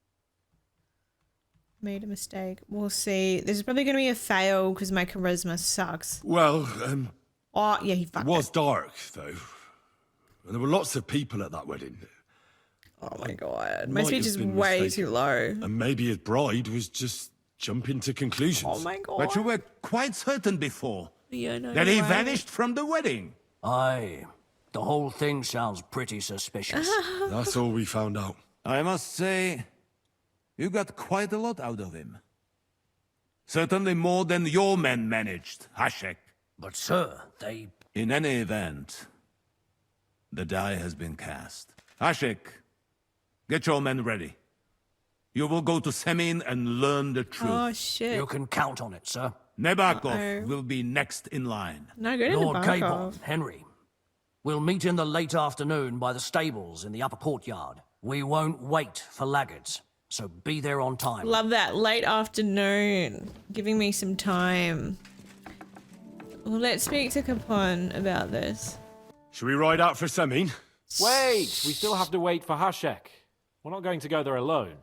Made a mistake. We'll see. This is probably going to be a fail because my charisma sucks. Well, Oh, yeah, he it fucked was dark, though. And there were lots of people at that wedding. Oh my god. My Might speech have is been way mistaken. too low. And maybe his bride was just jumping to conclusions. Oh my god. But you were quite certain before Yeah, no that he way. vanished from the wedding. Aye. The whole thing sounds pretty suspicious. That's all we found out. I must say, you got quite a lot out of him. Certainly more than your men managed, Hashek. But sir, they... In any event, the die has been cast. Hashek, get your men ready. You will go to Semin and learn the truth. Oh shit. You can count on it, sir. Nebakov will be next in line. No, go to Lord Nabokov. Capon, Henry. We'll meet in the late afternoon by the stables in the upper courtyard. We won't wait for laggards, so be there on time. Love that. Late afternoon. Giving me some time. Well, let's speak to Capon about this. Should we ride out for Semin? Wait! We still have to wait for Hashek. We're not going to go there alone.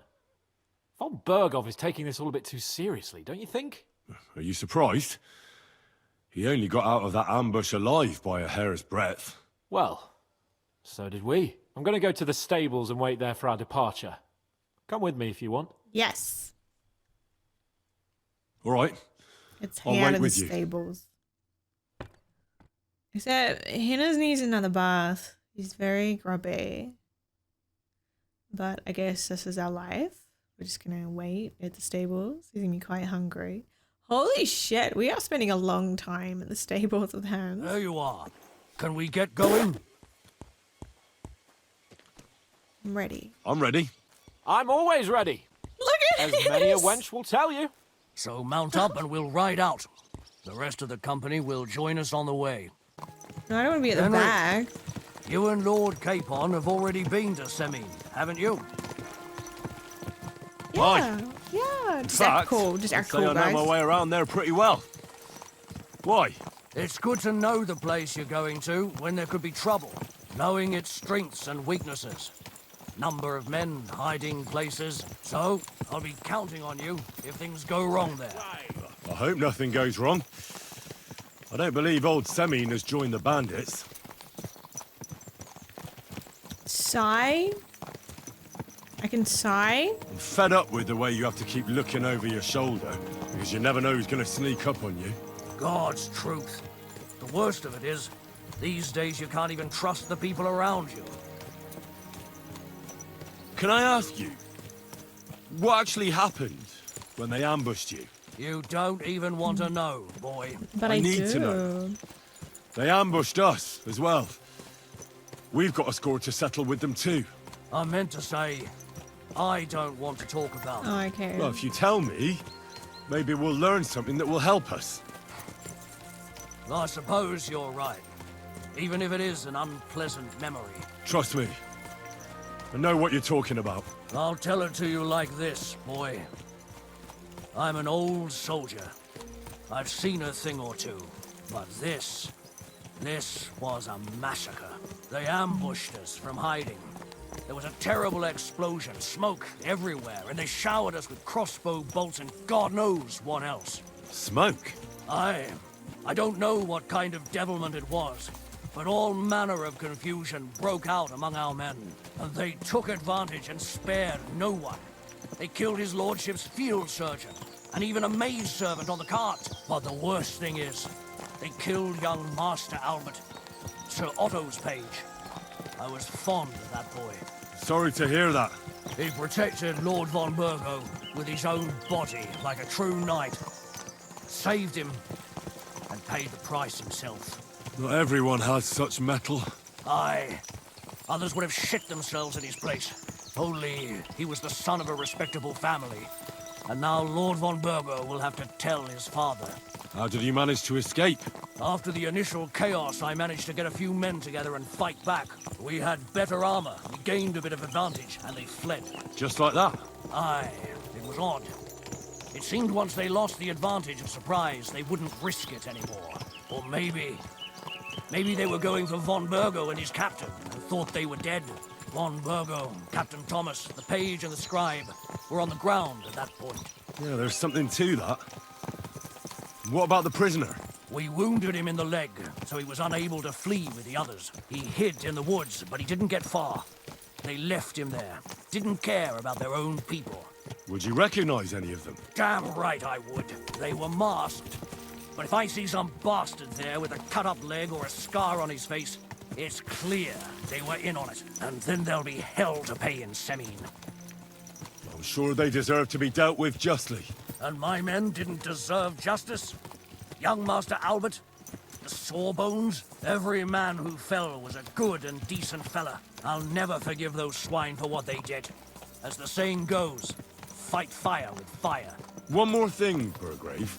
Von Bergov is taking this all a bit too seriously, don't you think? Are you surprised? He only got out of that ambush alive by a hair's breadth. Well, So did we. I'm going to go to the stables and wait there for our departure. Come with me if you want. Yes. All right. Let's I'll hang out wait in the with you. stables. Except Henna's needs another bath. He's very grubby. But I guess this is our life. We're just going to wait at the stables. He's going to be quite hungry. Holy shit, we are spending a long time at the stables with Hans. There you are. Can we get going? I'm ready. I'm ready. I'm always ready. Look at As many a wench will tell you. So mount up and we'll ride out. The rest of the company will join us on the way. No, I don't want to be at the Henry, back. You and Lord Capon have already been to Semine, haven't you? Yeah. Yeah. Just act cool. Just act cool, I guys. know my way around there pretty well. Why? It's good to know the place you're going to when there could be trouble, knowing its strengths and weaknesses. Number of men, hiding places. So, I'll be counting on you if things go wrong there. I hope nothing goes wrong. I don't believe old Semine has joined the bandits. Sigh? I can sigh? I'm fed up with the way you have to keep looking over your shoulder, because you never know who's going to sneak up on you. God's truth. The worst of it is, these days you can't even trust the people around you. Can I ask you, what actually happened when they ambushed you? You don't even want to know, boy. But I need do. to know. They ambushed us as well. We've got a score to settle with them too. I meant to say, I don't want to talk about it. Oh, okay. Well, if you tell me, maybe we'll learn something that will help us. I suppose you're right. Even if it is an unpleasant memory. Trust me. I know what you're talking about. I'll tell it to you like this, boy. I'm an old soldier. I've seen a thing or two. But this was a massacre. They ambushed us from hiding. There was a terrible explosion, smoke everywhere, and they showered us with crossbow bolts and God knows what else. Smoke? I don't know what kind of devilment it was, but all manner of confusion broke out among our men, and they took advantage and spared no one. They killed his lordship's field surgeon, and even a maid servant on the cart. But the worst thing is, they killed young Master Albert, Sir Otto's page. I was fond of that boy. Sorry to hear that. He protected Lord von Burgo with his own body like a true knight. Saved him, and paid the price himself. Not everyone has such mettle. Aye. Others would have shit themselves in his place. Only he was the son of a respectable family. And now Lord von Burgo will have to tell his father. How did you manage to escape? After the initial chaos, I managed to get a few men together and fight back. We had better armor, we gained a bit of advantage, and they fled. Just like that? Aye, it was odd. It seemed once they lost the advantage of surprise, they wouldn't risk it anymore. Or maybe they were going for von Burgo and his captain, and thought they were dead. Von Burgo, Captain Thomas, the page and the scribe were on the ground at that point. Yeah, there's something to that. What about the prisoner? We wounded him in the leg, so he was unable to flee with the others. He hid in the woods, but he didn't get far. They left him there. Didn't care about their own people. Would you recognize any of them? Damn right I would. They were masked. But if I see some bastard there with a cut-up leg or a scar on his face, it's clear they were in on it. And then there'll be hell to pay in Semine. I'm sure they deserve to be dealt with justly. And my men didn't deserve justice? Young Master Albert? The Sawbones? Every man who fell was a good and decent fella. I'll never forgive those swine for what they did. As the saying goes, fight fire with fire. One more thing, Burgrave.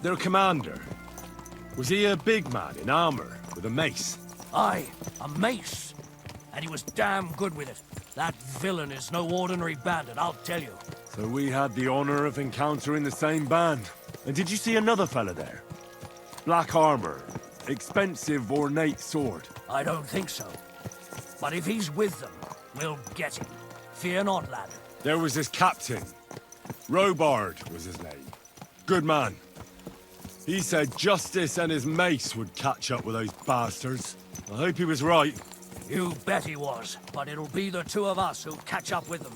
Their commander. Was he a big man in armor with a mace? Aye, a mace. And he was damn good with it. That villain is no ordinary bandit, I'll tell you. So we had the honor of encountering the same band. And did you see another fella there? Black armor, expensive ornate sword. I don't think so. But if he's with them, we'll get him. Fear not, lad. There was this captain. Robard was his name. Good man. He said justice and his mace would catch up with those bastards. I hope he was right. You bet he was, but it'll be the two of us who catch up with them.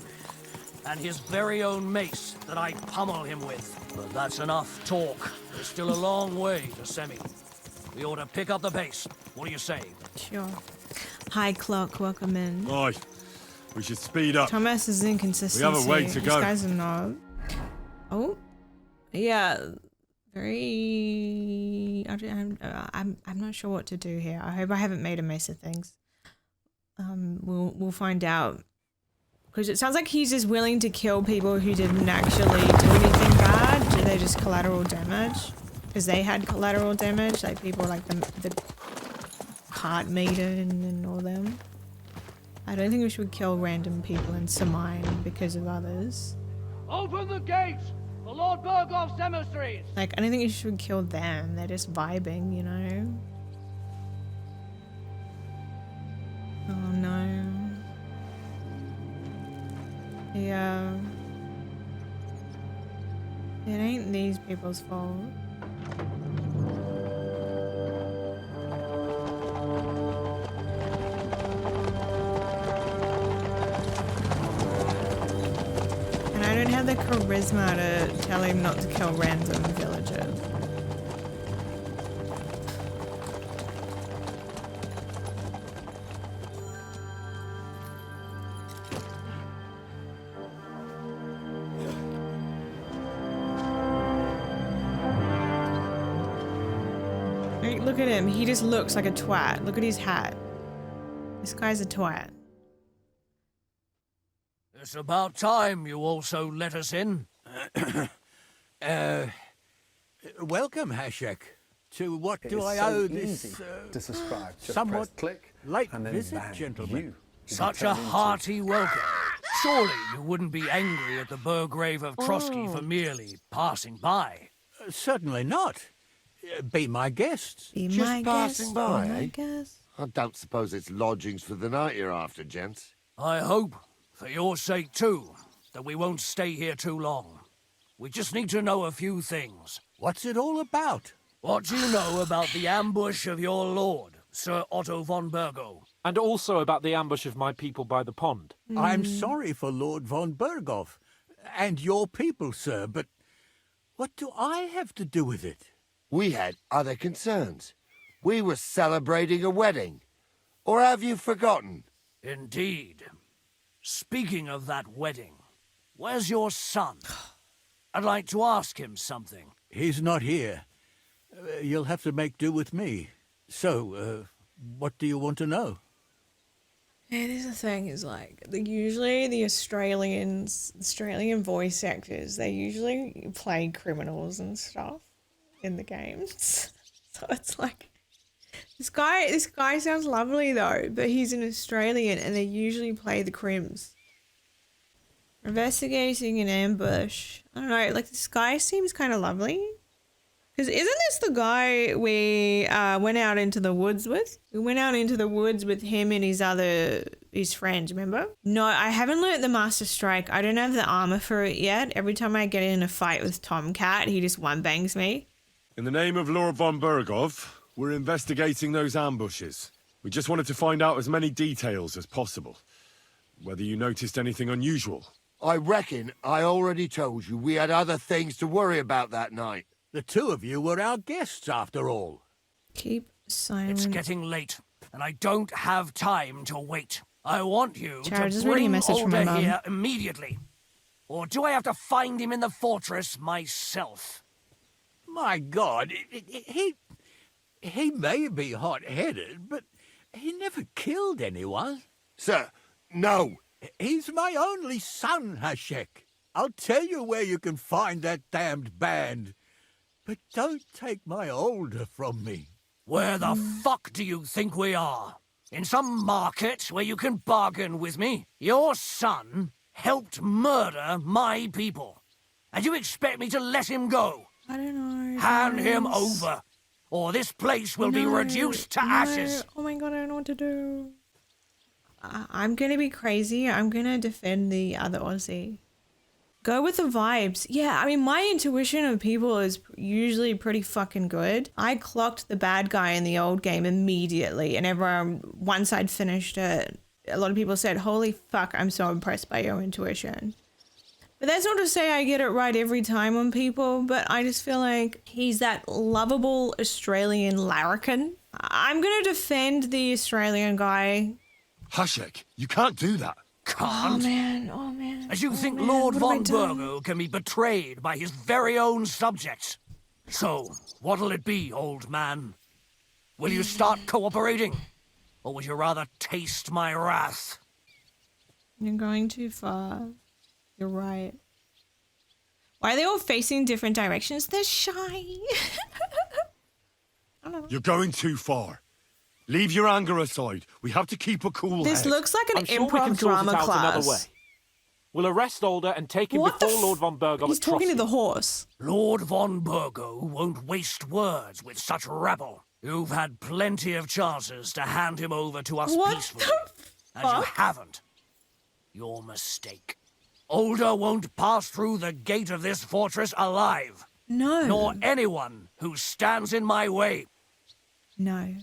And his very own mace that I pummel him with. But that's enough talk. There's still a long way to Semi. We ought to pick up the pace. What do you say? Sure. Hi, Clock. Welcome in. Aye. We should speed up. Thomas is inconsistent. We have a way to go. This guy's a knob. Oh. Yeah. Very... I'm not sure what to do here. I hope I haven't made a mess of things. We'll find out. Because it sounds like he's just willing to kill people who didn't actually do anything bad. Do they just collateral damage? Because they had collateral damage, like people like the heart maiden and all them. I don't think we should kill random people in Samine because of others. Open the gates for Lord Bergoff's emissaries! Like, I don't think you should kill them. They're just vibing, you know? Oh no. Yeah. It ain't these people's fault. And I don't have the charisma to tell him not to kill random villagers. Look at him. He just looks like a twat. Look at his hat. This guy's a twat. It's about time you also let us in. Welcome, Hashek. To what do I owe this to subscribe. Just somewhat press click late and then visit, bang, gentlemen? Such a hearty welcome. Surely you wouldn't be angry at the Burgrave of Trotsky for merely passing by. Certainly not. Be my guests. Just passing by, eh? Guest. I don't suppose it's lodgings for the night you're after, gents. I hope, for your sake too, that we won't stay here too long. We just need to know a few things. What's it all about? What do you know about the ambush of your lord, Sir Otto von Bergo? And also about the ambush of my people by the pond. I'm sorry for Lord von Berghoff and your people, sir, but what do I have to do with it? We had other concerns. We were celebrating a wedding. Or have you forgotten? Indeed. Speaking of that wedding, where's your son? I'd like to ask him something. He's not here. You'll have to make do with me. So, what do you want to know? Yeah, this is the thing is like, usually the Australian voice actors, they usually play criminals and stuff in the games. So it's like, this guy sounds lovely though, but he's an Australian and they usually play the crims. Investigating an ambush. I don't know, like this guy seems kind of lovely. Because isn't this the guy we went out into the woods with? We went out into the woods with him and his friends, remember? No, I haven't learnt the Master Strike. I don't have the armor for it yet. Every time I get in a fight with Tomcat, he just one-bangs me. In the name of Lord von Bergov, we're investigating those ambushes. We just wanted to find out as many details as possible. Whether you noticed anything unusual. I reckon I already told you we had other things to worry about that night. The two of you were our guests, after all. Keep silent. It's getting late, and I don't have time to wait. I want you Jared, to just reading a bring message from my Alder mum. here immediately. Or do I have to find him in the fortress myself? My God, he may be hot-headed, but he never killed anyone. Sir, no. He's my only son, Hashek. I'll tell you where you can find that damned band. But don't take my Alder from me. Where the fuck do you think we are? In some market where you can bargain with me? Your son helped murder my people. And you expect me to let him go? I don't know. Hand him over, or this place will be reduced to ashes. Oh my God, I don't know what to do. I'm gonna be crazy. I'm gonna defend the other Aussie. Go with the vibes. Yeah, I mean, my intuition of people is usually pretty fucking good. I clocked the bad guy in the old game immediately, and everyone, once I'd finished it, a lot of people said, holy fuck, I'm so impressed by your intuition. But that's not to say I get it right every time on people, but I just feel like he's that lovable Australian larrikin. I'm going to defend the Australian guy. Hashek, you can't do that. Can't? Oh man. As you think Lord von Burgo can be betrayed by his very own subjects. So, what'll it be, old man? Will you start cooperating? Or would you rather taste my wrath? You're going too far. You're right. Why are they all facing different directions? They're shy. You're going too far. Leave your anger aside. We have to keep a cool This head. looks like an I'm sure we can improv sort drama it out class. another way. We'll arrest Alder and take him What the before Lord von Burgo He's at talking to Trossi. the horse. Lord von Burgo won't waste words with such rabble. You've had plenty of chances to hand him over to us What peacefully. the And you fuck? haven't. Your mistake. Alder won't pass through the gate of this fortress alive. No. Nor anyone who stands in my way. No.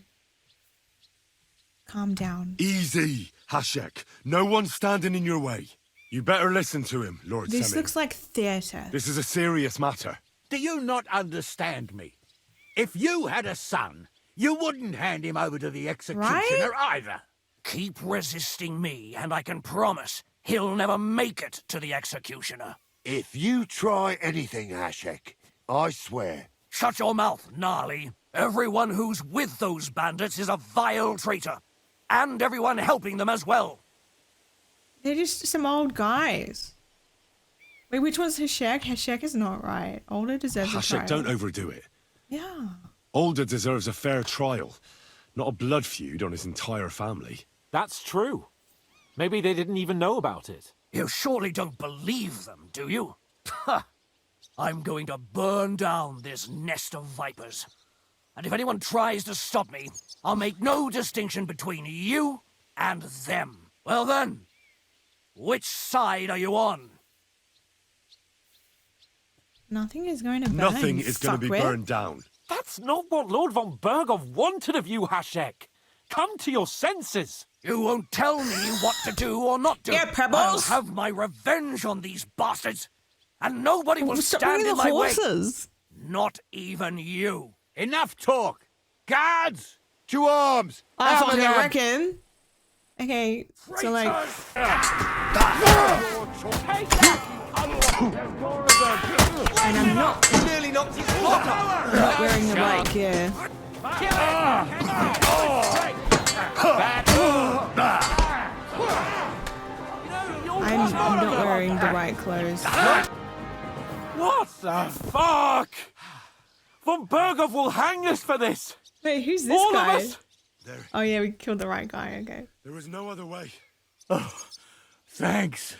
Calm down. Easy, Hashek. No one's standing in your way. You better listen to him, Lord This Semyon. looks like theatre. This is a serious matter. Do you not understand me? If you had a son, you wouldn't hand him over to the executioner either. Keep resisting me, and I can promise he'll never make it to the executioner. If you try anything, Hashek, I swear. Shut your mouth, Gnarly. Everyone who's with those bandits is a vile traitor. And everyone helping them as well. They're just some old guys. Wait, which one's Hashek? Hashek is not right. Older deserves a trial. Hashek, don't overdo it. Yeah. Alder deserves a fair trial, not a blood feud on his entire family. That's true. Maybe they didn't even know about it. You surely don't believe them, do you? Ha! I'm going to burn down this nest of vipers. And if anyone tries to stop me, I'll make no distinction between you and them. Well then, which side are you on? Nothing is going to burn. Nothing is going to be fuckwit. burned down. That's not what Lord von Burgov wanted of you, Hashek. Come to your senses. You won't tell me what to do or not do. Yeah, Pebbles. I'll have my revenge on these bastards. And nobody will Stop stand bringing in the my horses. way. Not even you. Enough talk. Guards, to arms. I Have fucking them. reckon. Okay, so like... And I'm not... Nearly knocked his block off. Not wearing the right gear. I'm not wearing the right clothes. What the fuck? Von Burgov will hang us for this. Wait, who's this All guy? of us. Oh yeah, we killed the right guy, okay. There is no other way. Oh, thanks.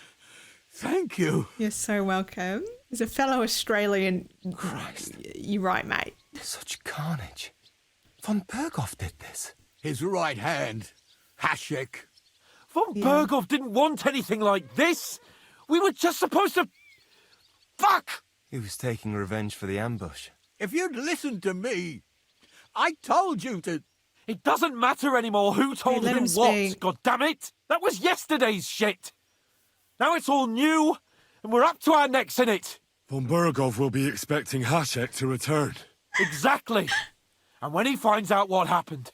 Thank you. You're so welcome. As a fellow Australian... Christ. You're right, mate. Such carnage. Von Burgov did this. His right hand, Hashek. Von Burgov didn't want anything like this. We were just supposed to... Fuck! He was taking revenge for the ambush. If you'd listened to me, I told you to... It doesn't matter anymore who told let him him what, speak. God damn it! That was yesterday's shit! Now it's all new, and we're up to our necks in it. Von Burgov will be expecting Hashek to return. Exactly. And when he finds out what happened,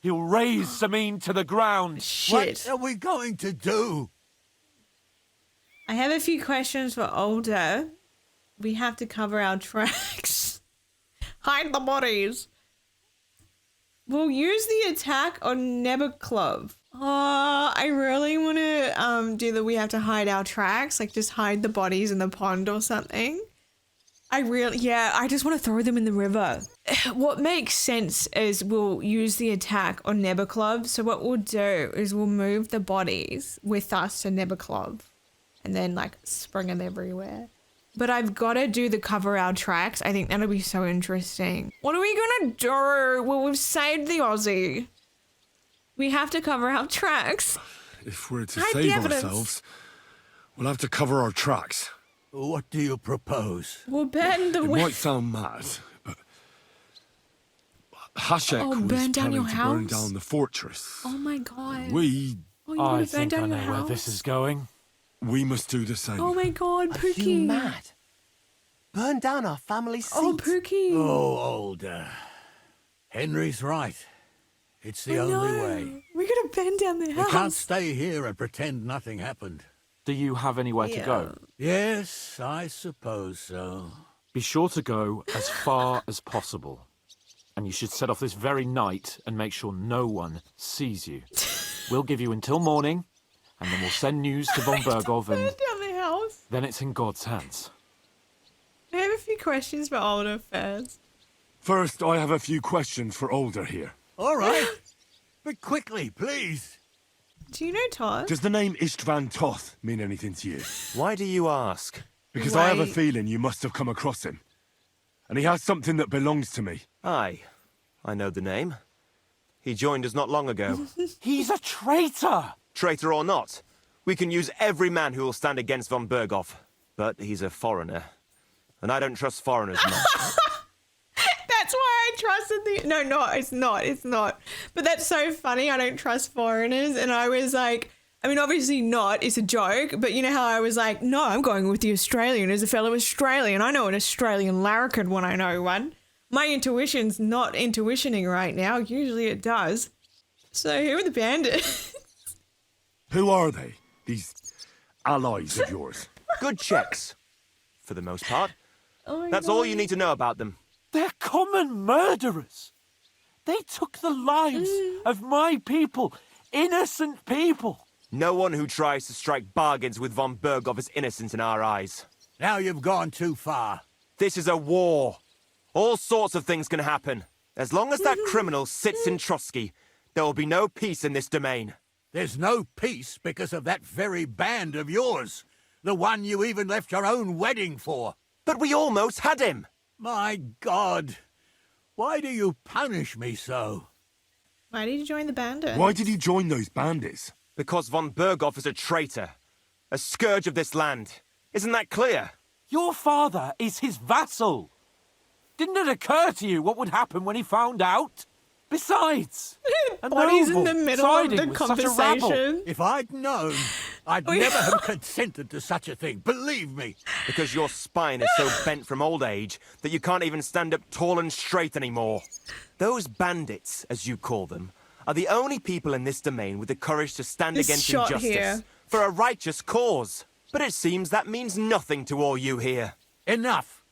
he'll raise Samin to the ground. Shit. What are we going to do? I have a few questions for Older. We have to cover our tracks. Hide the bodies. We'll use the attack on Nebuklov. Oh, I really want to do that. We have to hide our tracks, like just hide the bodies in the pond or something. I just want to throw them in the river. What makes sense is we'll use the attack on Nebuklov. So what we'll do is we'll move the bodies with us to Nebuklov and then like spring them everywhere. But I've got to do the cover our tracks. I think that'll be so interesting. What are we going to do? Well, we've saved the Aussie. We have to cover our tracks. If we're to Hide the save evidence. ourselves, we'll have to cover our tracks. What do you propose? We'll burn the It way. might sound mad, but Hashek Oh, was burn down your planning to burn house? down the fortress. Oh my god. We Oh, you're gonna I burn think I down know your where house? this is going. We must do the same. Oh my god, Pookie. Are you mad? Burn down our family seat. Oh, Pookie. Oh, Older. Henry's right. It's the only way. We're gonna burn down the We house. can't stay here and pretend nothing happened. Do you have anywhere to go? Yes, I suppose so. Be sure to go as far as possible. And you should set off this very night and make sure no one sees you. We'll give you until morning, and then we'll send news to von Bergov, Burn and down the house. then it's in God's hands. I have a few questions for Older first. First, I have a few questions for Older here. All right. But quickly, please. Do you know Todd? Does the name Istvan Toth mean anything to you? Why do you ask? Because I have a Wait. feeling you must have come across him. And he has something that belongs to me. Aye, I know the name. He joined us not long ago. He's a traitor! Traitor or not, we can use every man who will stand against von Bergov. But he's a foreigner. And I don't trust foreigners much. That's why I trusted the. No, it's not. But that's so funny. I don't trust foreigners. And I was like, I mean, obviously not. It's a joke. But you know how I was like, no, I'm going with the Australian as a fellow Australian. I know an Australian larrikin when I know one. My intuition's not intuitioning right now. Usually it does. So who are the bandits? Who are they? These allies of yours? Good checks. For the most part. Oh my That's God. all you need to know about them. They're common murderers. They took the lives of my people, innocent people. No one who tries to strike bargains with von Bergov is innocent in our eyes. Now you've gone too far. This is a war. All sorts of things can happen. As long as that criminal sits in Trotsky, there will be no peace in this domain. There's no peace because of that very band of yours. The one you even left your own wedding for. But we almost had him. My God. Why do you punish me so? Why did you join the bandits? Why did you join those bandits? Because von Bergov is a traitor. A scourge of this land. Isn't that clear? Your father is his vassal. Didn't it occur to you what would happen when he found out? Besides, a Body's in noble the middle of siding the with such a rabble. conversation. If I'd known, I'd never have consented to such a thing. Believe me. Because your spine is so bent from old age that you can't even stand up tall and straight anymore. Those bandits, as you call them, are the only people in this domain with the courage to stand This against shot injustice here. for a righteous cause. But it seems that means nothing to all you here. Enough.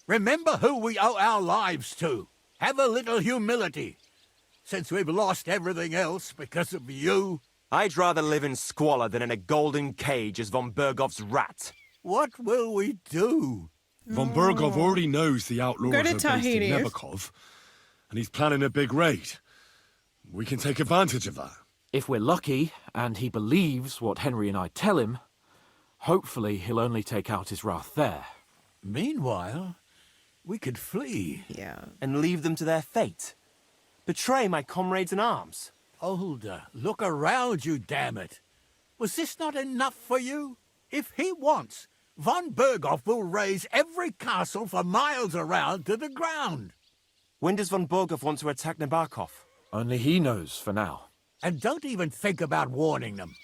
Remember who we owe our lives to. Have a little humility. Since we've lost everything else because of you. I'd rather live in squalor than in a golden cage as von Bergov's rat. What will we do? Von Bergov already knows the outlaws Go are to based in Tahiti. Nebakov, and he's planning a big raid. We can take advantage of that. If we're lucky, and he believes what Henry and I tell him, hopefully he'll only take out his wrath there. Meanwhile, we could flee. Yeah. And leave them to their fate. Betray my comrades in arms. Older, look around you, damn it. Was this not enough for you? If he wants, von Bergov will raise every castle for miles around to the ground. When does von Bergov want to attack Nabokov? Only he knows for now. And don't even think about warning them.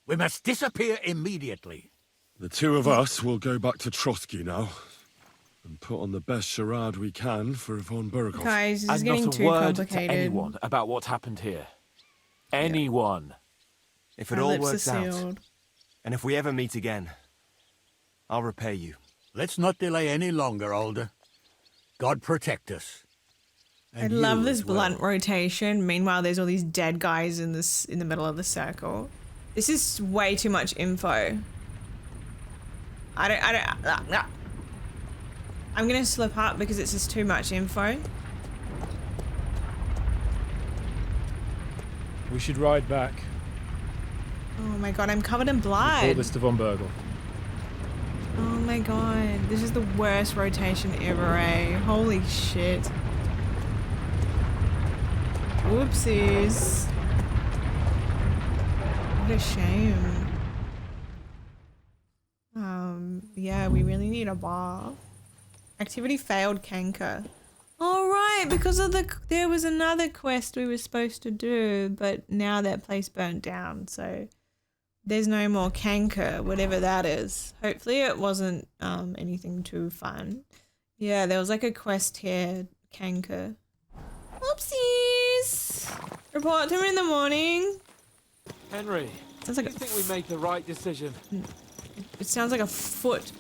We must disappear immediately. The two of us will go back to Trotsky now and put on the best charade we can for von Bergov. Guys, this is And getting not a too word complicated. to anyone about what happened here. Anyone. If it Our all lips are works out, sealed. and if we ever meet again, I'll repay you. Let's not delay any longer, Older. God protect us. I And love you this as well. blunt rotation. Meanwhile, there's all these dead guys in the middle of the circle. This is way too much info. I'm gonna slip up because it's just too much info. We should ride back. Oh my god, I'm covered in Report blood. this to von Bergel. Oh my god, this is the worst rotation ever, eh? Holy shit. Whoopsies. What a shame. Yeah, we really need a bar. Activity failed, canker. All right, because of there was another quest we were supposed to do, but now that place burnt down, so there's no more canker, whatever that is. Hopefully it wasn't anything too fun. Yeah, there was like a quest here, canker. Oopsies! Report to him in the morning. Henry, Sounds like do you think we made the right decision? It sounds like a foot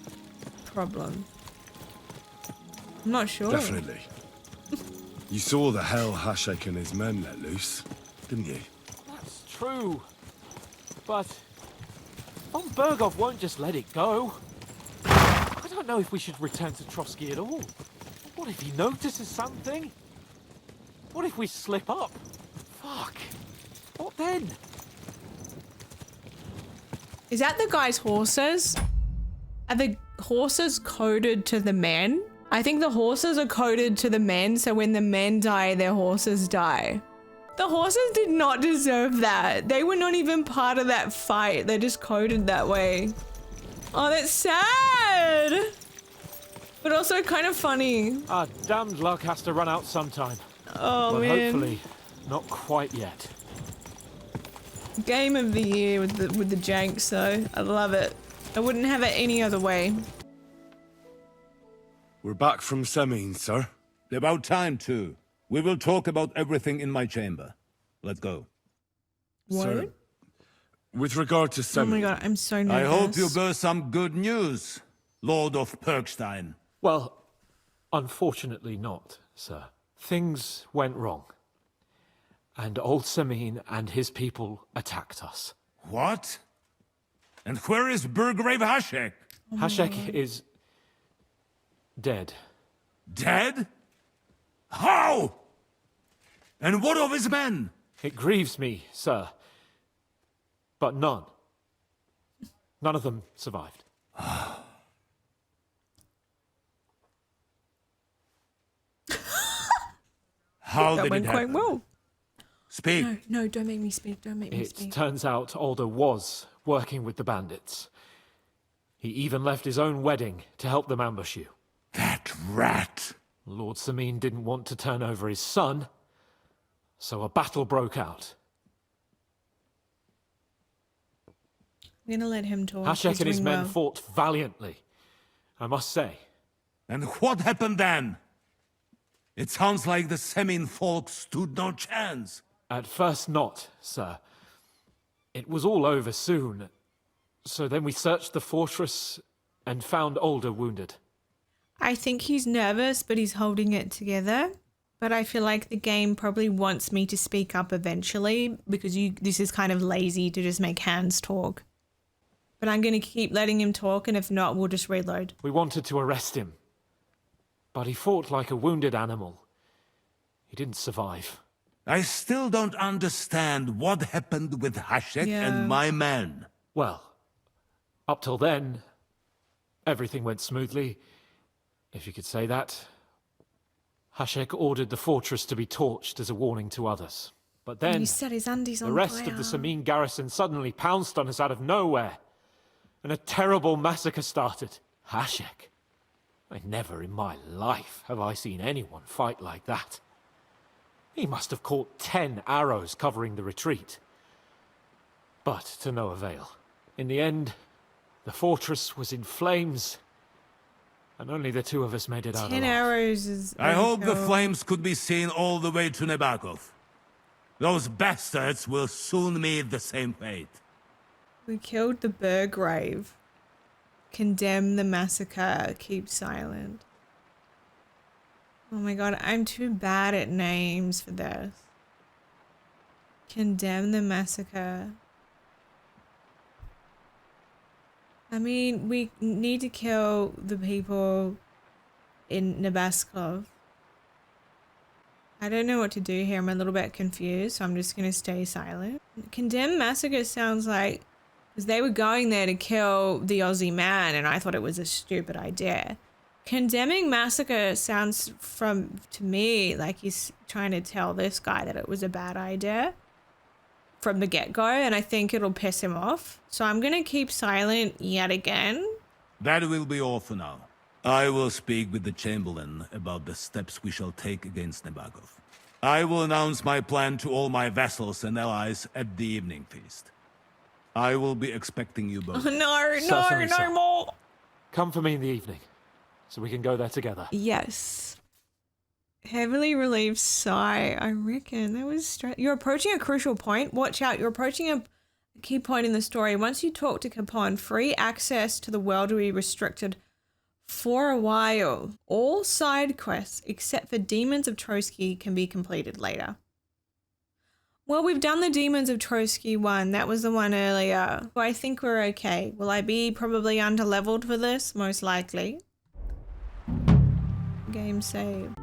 problem. I'm not sure. Definitely. You saw the hell Hashek and his men let loose, didn't you? That's true. But Von Bergov won't just let it go. I don't know if we should return to Trotsky at all. What if he notices something? What if we slip up? Fuck. What then? Is that the guy's horses? Are the horses coded to the men? I think the horses are coded to the men, so when the men die, their horses die. The horses did not deserve that. They were not even part of that fight. They're just coded that way. Oh, that's sad. But also kind of funny. Our damned luck has to run out sometime. Oh, well, man. hopefully, not quite yet. Game of the year with the janks, though. I love it. I wouldn't have it any other way. We're back from Semine, sir. About time, too. We will talk about everything in my chamber. Let's go. What? Sir, with regard to Oh Semine... my god, I'm so nervous. I hope you bear some good news, Lord of Perkstein. Well, unfortunately not, sir. Things went wrong. And old Semine and his people attacked us. What? And where is Burgrave Hashek? Hashek is dead. Dead? How? And what of his men? It grieves me, sir. But none of them survived. How that did went it quite happen? well. Speak. No, don't make me speak. Don't make me It speak. turns out Alder was working with the bandits. He even left his own wedding to help them ambush you. That rat! Lord Semine didn't want to turn over his son, so a battle broke out. I'm gonna let him talk. Hashek He's and his doing men well. fought valiantly, I must say. And what happened then? It sounds like the Semine folk stood no chance. At first not, sir. It was all over soon. So then we searched the fortress and found Alder wounded. I think he's nervous, but he's holding it together. But I feel like the game probably wants me to speak up eventually because this is kind of lazy to just make hands talk. But I'm going to keep letting him talk, and if not, we'll just reload. We wanted to arrest him, but he fought like a wounded animal. He didn't survive. I still don't understand what happened with Hashek Yeah. and my men. Well, up till then, everything went smoothly, if you could say that. Hashek ordered the fortress to be torched as a warning to others. But then, he set his undies on the rest fire. of the Semine garrison suddenly pounced on us out of nowhere, and a terrible massacre started. Hashek. Never in my life have I seen anyone fight like that. He must have caught 10 arrows covering the retreat. But to no avail. In the end, the fortress was in flames, and only the two of us made it out 10 alive. arrows is... I hope the overkill. flames could be seen all the way to Nebakov. Those bastards will soon meet the same fate. We killed the Burgrave. Condemn the massacre. Keep silent. Oh my god, I'm too bad at names for this. Condemn the massacre. I mean, we need to kill the people in Nebaskov. I don't know what to do here. I'm a little bit confused, so I'm just going to stay silent. Condemn massacre sounds like... because they were going there to kill the Aussie man, and I thought it was a stupid idea. Condemning massacre sounds to me like he's trying to tell this guy that it was a bad idea from the get-go, and I think it'll piss him off. So I'm going to keep silent yet again, That will be all for now. I will speak with the Chamberlain about the steps we shall take against Nabokov. I will announce my plan to all my vassals and allies at the evening feast. I will be expecting you both. Oh, no, Certainly, no sir. more. Come for me in the evening, so we can go there together. Yes. Heavily relieved sigh. I reckon that was you're approaching a crucial point. Watch out. You're approaching a key point in the story. Once you talk to Capon, free access to the world will be restricted for a while. All side quests except for Demons of Trotsky can be completed later. Well, we've done the Demons of Trotsky one. That was the one earlier. So I think we're okay. Will I be probably underleveled for this? Most likely. Game save.